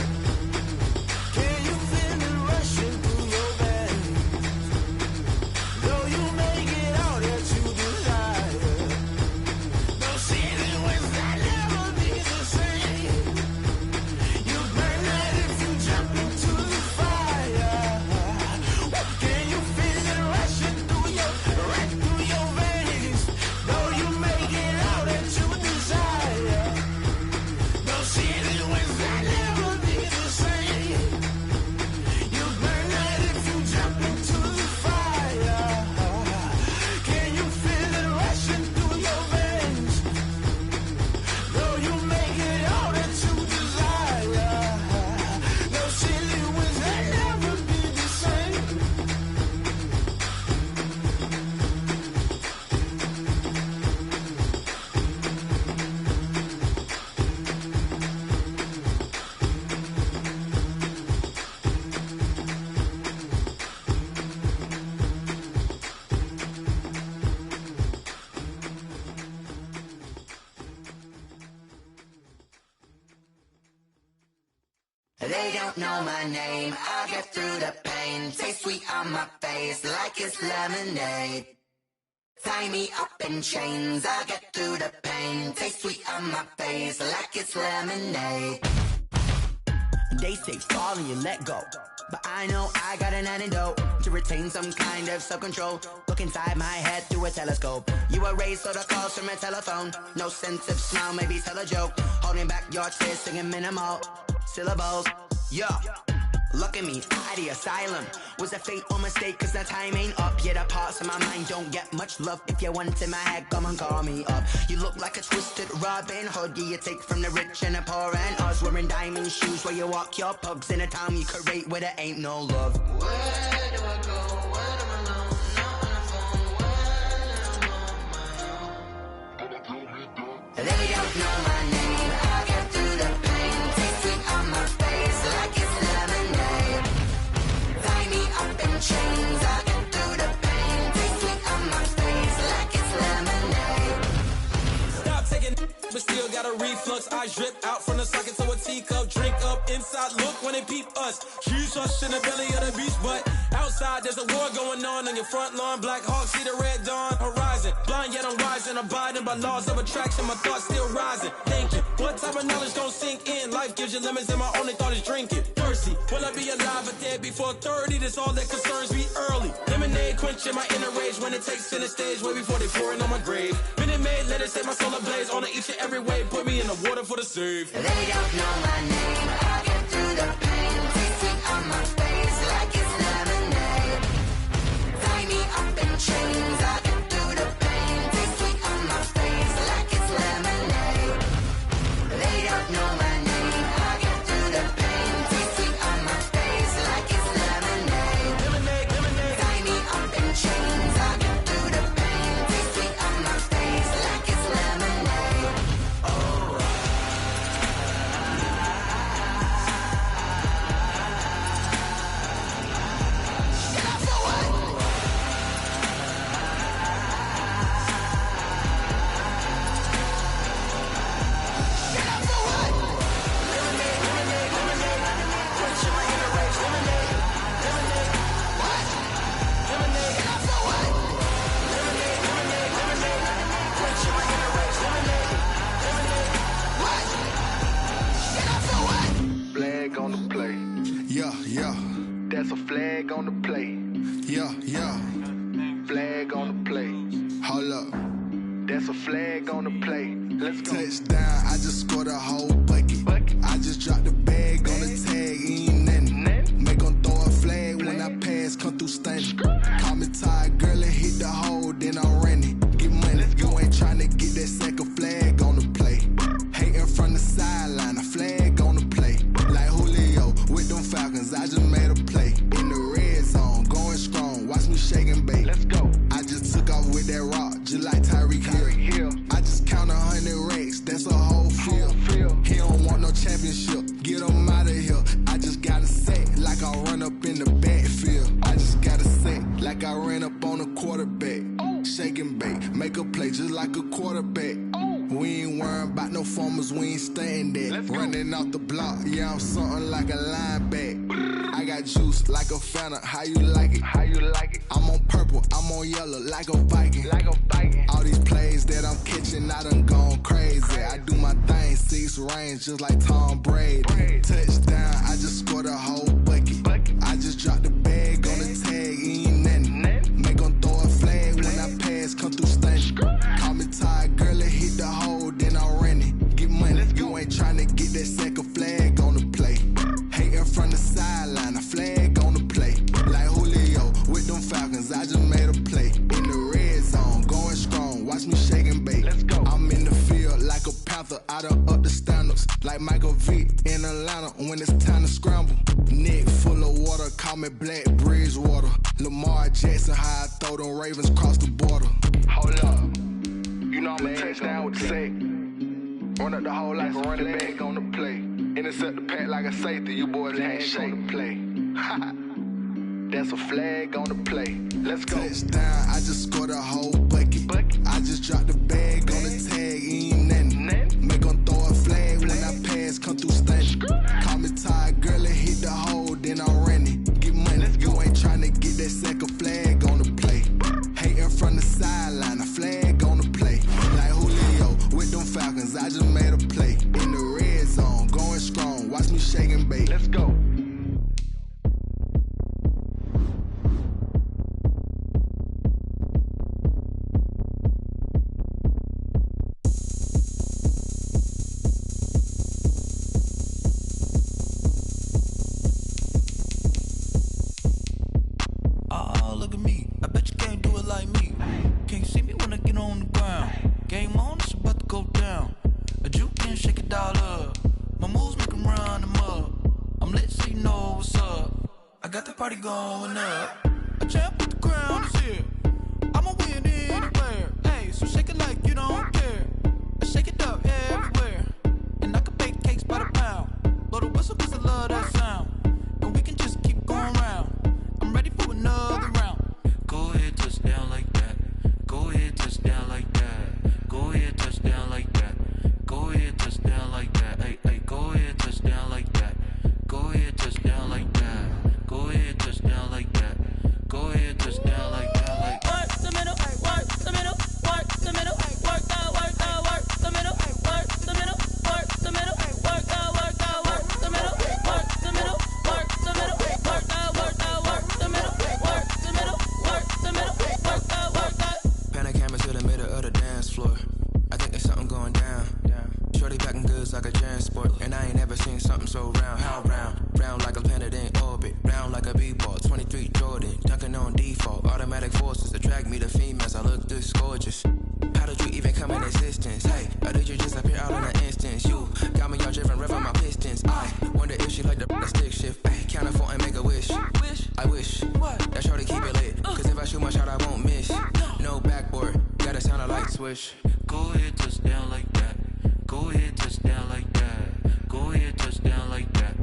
They don't know my name, I'll get through the pain. Taste sweet on my face like it's lemonade. Tie me up in chains, I'll get through the pain. Taste sweet on my face like it's lemonade. They say fall and you let go, but I know I got an antidote to retain some kind of self-control. Look inside my head through a telescope. You erase all the calls from a telephone. No sense of smile, maybe tell a joke. Holding back your tears, singing minimal syllables. Yeah, look at me, out the asylum. Was a fate or mistake, cause the time ain't up. Yeah, the parts of my mind don't get much love. If you want in my head, come and call me up. You look like a twisted Robin Hood. Yeah, you take from the rich and the poor and us. Wearing diamond shoes where you walk your pugs in a town you create where there ain't no love. Where do I go? When I'm alone? Not on the phone. When I'm on my own. They don't know my name. I'll get through the pain. Taste sweet on my face like it's lemonade. Tie me up in chains. I'll get through the pain. Taste sweet on my face like it's lemonade. Stop taking, but still got a reflux. I drip out from the socket to a teacup. Drink up inside, look when they peep us. Choose us in the belly of the beast, but outside there's a war going on your front lawn. Black Hawk, see the red dawn horizon. Blind yet I'm rising, abiding by laws of attraction. My thoughts still rising, thinking what type of knowledge gon' sink in? Life gives you lemons and my only thought is drinking. Thirsty, will I be alive or dead before 30? That's all that concerns me early. Lemonade quenching my inner rage when it takes center stage way before they pouring on my grave. Minute Maid, let it set my soul ablaze on each and every way. Put me in the water for the save. They don't know my name. I'll get through the pain. Taste sweet on my face like it's lemonade. Tie me up in chains. I'll get through the pain. Taste sweet on my face like it's lemonade. They don't know my name. I'll get through the pain. Taste sweet on my face like it's lemonade. Lemonade, lemonade. Tie me up in chains. I'll get through the pain. Taste sweet on my face like it's lemonade. Flag on the play. Yeah, yeah. That's a flag on the play. Yeah, yeah. Flag on the play. Hold up. That's a flag on the play. Let's go. Touchdown, I just scored a whole bucket. I just dropped the bag on the tag, ain't nothing. Make them throw a flag when I pass, come through stunning. Call me tired, girl, and hit the hole, then I'm running. Get money, you ain't tryna get that second flag on the play. Hating from the sideline, a flag on the play. Like Julio with them Falcons, I just made a play. In the red zone, going strong, watch me shake and bake. Let's go. I just took off with that rock, just like Tyreek Hill. I just count 100 racks, that's a whole field. He don't want no championship, get him out of here. I just gotta say, like I run up in the backfield. I just gotta say, like I ran up on a quarterback. Shake and bake, make a play just like a quarterback. We ain't worrying about no formers, we ain't staying there. Running off the block, yeah, I'm something like a linebacker. I got juice like a Fanta, how you like it? How you like it? I'm on purple, I'm on yellow, like a Viking. Like a Viking. All these plays that I'm catching, I done gone crazy. I do my thing, 6 range, just like Tom Brady. Touchdown, I just scored a whole bucket. I just dropped the bag on the tag, ain't nothing. Make them throw a flag when I pass, come through stunning. Call me tired, girl, and hit the hole, then I'm running. Get money, you ain't tryna get that second flag on the play. Hating from the sideline, a flag on the play. Like Julio with them Falcons, I just made a play. In the red zone, going strong, watch me shake and bake. Let's go. I'm in the field like a panther, I done up the standards. Like Michael Vick in Atlanta when it's time to scramble. Neck full of water, call me Black Bridgewater. Lamar Jackson, how I throw them Ravens across the border. Hold up, you know I'm a touchdown with the sack. Run up the whole like a running back on the play. Intercept the pack like a safety, you boys ain't shake the play. That's a flag on the play. Let's go. Touchdown, I just scored a whole bucket. I just dropped the bag on the tag, ain't nothing. Make them throw a flag when I pass, come through stunning. Call me tired, girl, sideline, a flag on the play. Like Julio with them Falcons, I just made a play. In the red zone, going strong, watch me shake and bake. Let's go. Look at me, I bet you can't do it like me. Can't see me when I get on the ground. Game on, it's about to go down. A juke and shake it all up. My moves make them run them up. I'm lit so you know what's up. I got the party going up. A champ with the crown is here. I'ma win anywhere. Hey, so shake it like you don't care. I shake it up everywhere. And I can bake cakes by the pound. Blow the whistle cause I love that sound. And we can just keep going round. I'm ready for another round. Go ahead, touch down like that. Go ahead, touch down like that. Go ahead, touch down like that. Go ahead, touch down like that. Hey, hey, go ahead, touch down like that. Go ahead, touch down like that. Go ahead, touch down like that. Go ahead, touch down like that. Like work the middle, work the middle, work the middle, work the middle, work the middle, work the middle, work the middle, work the middle, work the middle, work the middle, work the middle, work the middle, work the middle, work the. Panic camera to the middle of the dance floor. I think there's something going down. Shorty packing goods like a transport, and I ain't never seen something so round. How round? Round like a planet in orbit, round like a b-ball. 23 Jordan, dunking on default. Automatic forces attract me to females. I look this gorgeous. How did you even come in existence? Hey, or did you just appear out in an instance? You got me all driven, revving my pistons. I wonder if she like the stick shift. Ay, count it 4 and make a wish. I wish that shorty keep it lit. Cause if I shoot my shot, I won't miss. No backboard, gotta sound a light switch. Go ahead, touch down like that. Go ahead, touch down like that. Go ahead, touch down like that.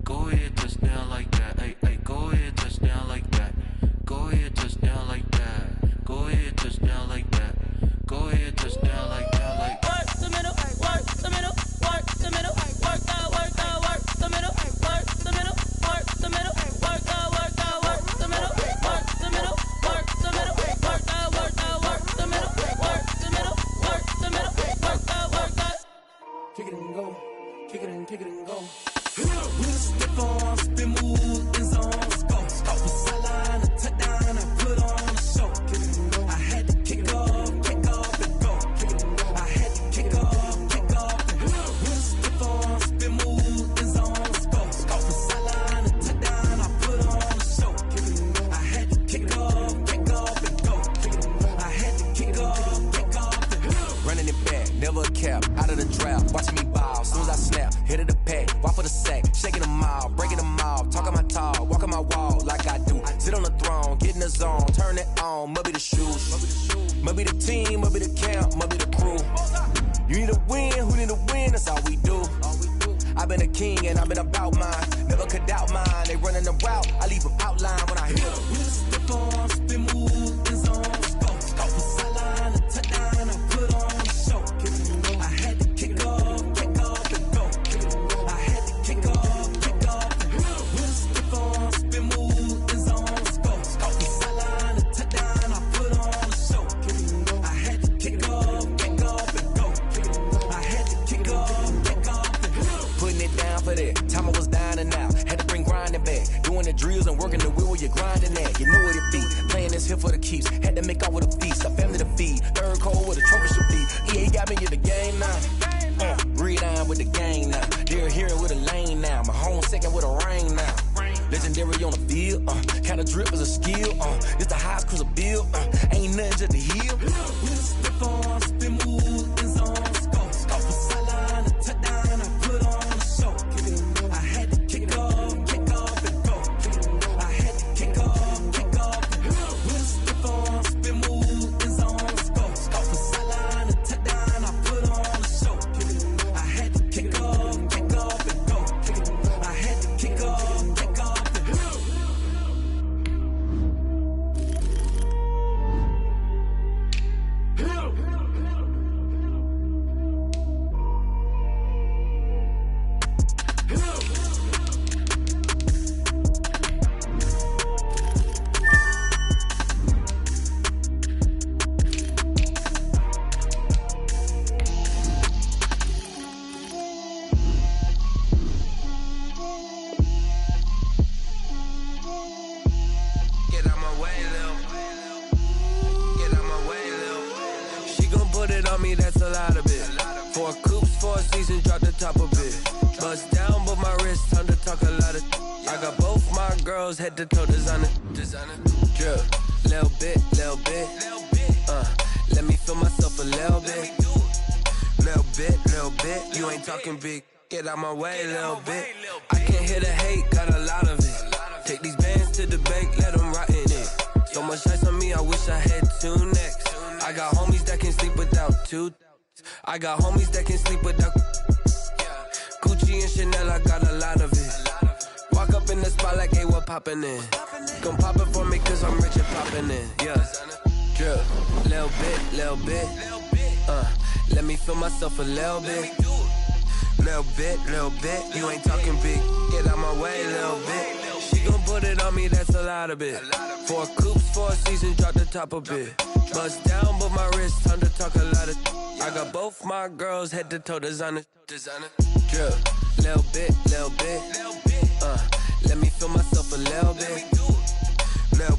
Go ahead, touch down like that. Hey, hey, go ahead, touch down like that. Go ahead, touch down like that. Go ahead, touch down like that. Go ahead, touch down like that. Like work the middle, work the middle, work the middle, work the middle, work the middle, work the middle, work the middle, work the middle, work the middle, work the middle, work the middle, work the middle, work the. Kick it and go, kick it and go. With a stiff arm, spin move, in zone, go. Off the sideline, a touchdown, I put on a show. I had to kick off and go. I had to kick off and go. With a stiff arm, spin move, in zone, go. Off the sideline, a touchdown, I put on a show. I had to kick off and go. I had to kick off and go. Running it back, never a cap, out of the draft, watching me ball. Soon as I snap, hit of the pack, walk for the sack, shaking them all, breaking them all, talking my talk, walking my wall like I do. Sit on the throne, get in the zone, turn it on, must be the shoes, must be the team, must be the camp, must be the crew. You need a win, who need a win, that's all we do. I've been a king and I've been about mine, never could doubt mine. They running the route, I leave them outline when I hit them. With a step on, spin move, in zone, go. Off the sideline, a touchdown, I put on a show. I had to kick off and go. I had to kick off and go. With a step on, spin move, in zone, go. Off the sideline, a touchdown, I put on a show. I had to kick off and go. I had to kick off and go. Putting it down for that, time I was down and out, had to bring grinding back, doing the drills and working the wheel where you're grinding at, you know what it be, playing this here for the keeps, had to make off with a feast, a family to feed, third cold where the trophy should be, EA got me in the game now, breathe down with the gang now, they're here with a lane now, my home second with a rain now, legendary on the field, kinda drip is a skill, this the highest cruiser bill, ain't nothing just to heal. With a step on, spin move, in zone, go. Off the sideline, a touchdown, I put on a show. I had to kick off and go. I had to kick off and go. With a step on, spin move, in zone, go. Off the sideline, a touchdown, I put on a show. I had to kick off and go. I had to kick off and go. on me, that's a lot of it. 4 coops, 4 seasons, drop the top of it. Bust down, but my wrist, time to talk a lot of. I got both my girls head to toe designer. Drip, little bit. Let me feel myself a little bit. Little bit. You ain't talking big. Get out my way, little bit. I can't hear the hate, got a lot of it. Take these bands to the bank, let them rot in it. So much ice on me, I wish I had 2 necks. I got homies that can sleep without 2. I got homies that can sleep without Gucci and Chanel, I got a lot of it. Walk up in the spot like, hey, what poppin' in? Gon' pop it for me cause I'm rich and poppin' in, yeah. Drip, little bit. Let me feel myself a little bit. Little bit. You ain't talking big. Get out my way, little bit. She gon' put it on me, that's a lot of it. 4 coops, 4 seasons, drop the top a bit. Bust down, but my wrist, time to talk a lot of. I got both my girls head to toe designer. Drip, little bit. Let me feel myself a little bit. Little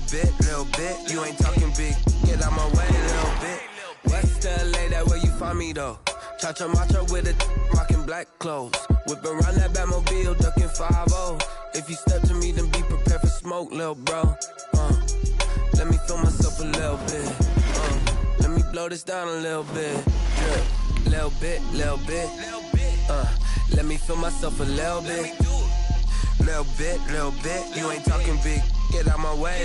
bit. You ain't talking big. Get out my way, little bit. West LA, that where you find me though. Cha-cha matcha with a rockin' black clothes. Whip around that Batmobile, ducking 5-0. If you step to me, then be prepared for smoke, lil' bro. Let me feel myself a little bit. Let me blow this down a little bit. Drip, little bit. Let me feel myself a little bit. Little bit. You ain't talking big. Get out my way.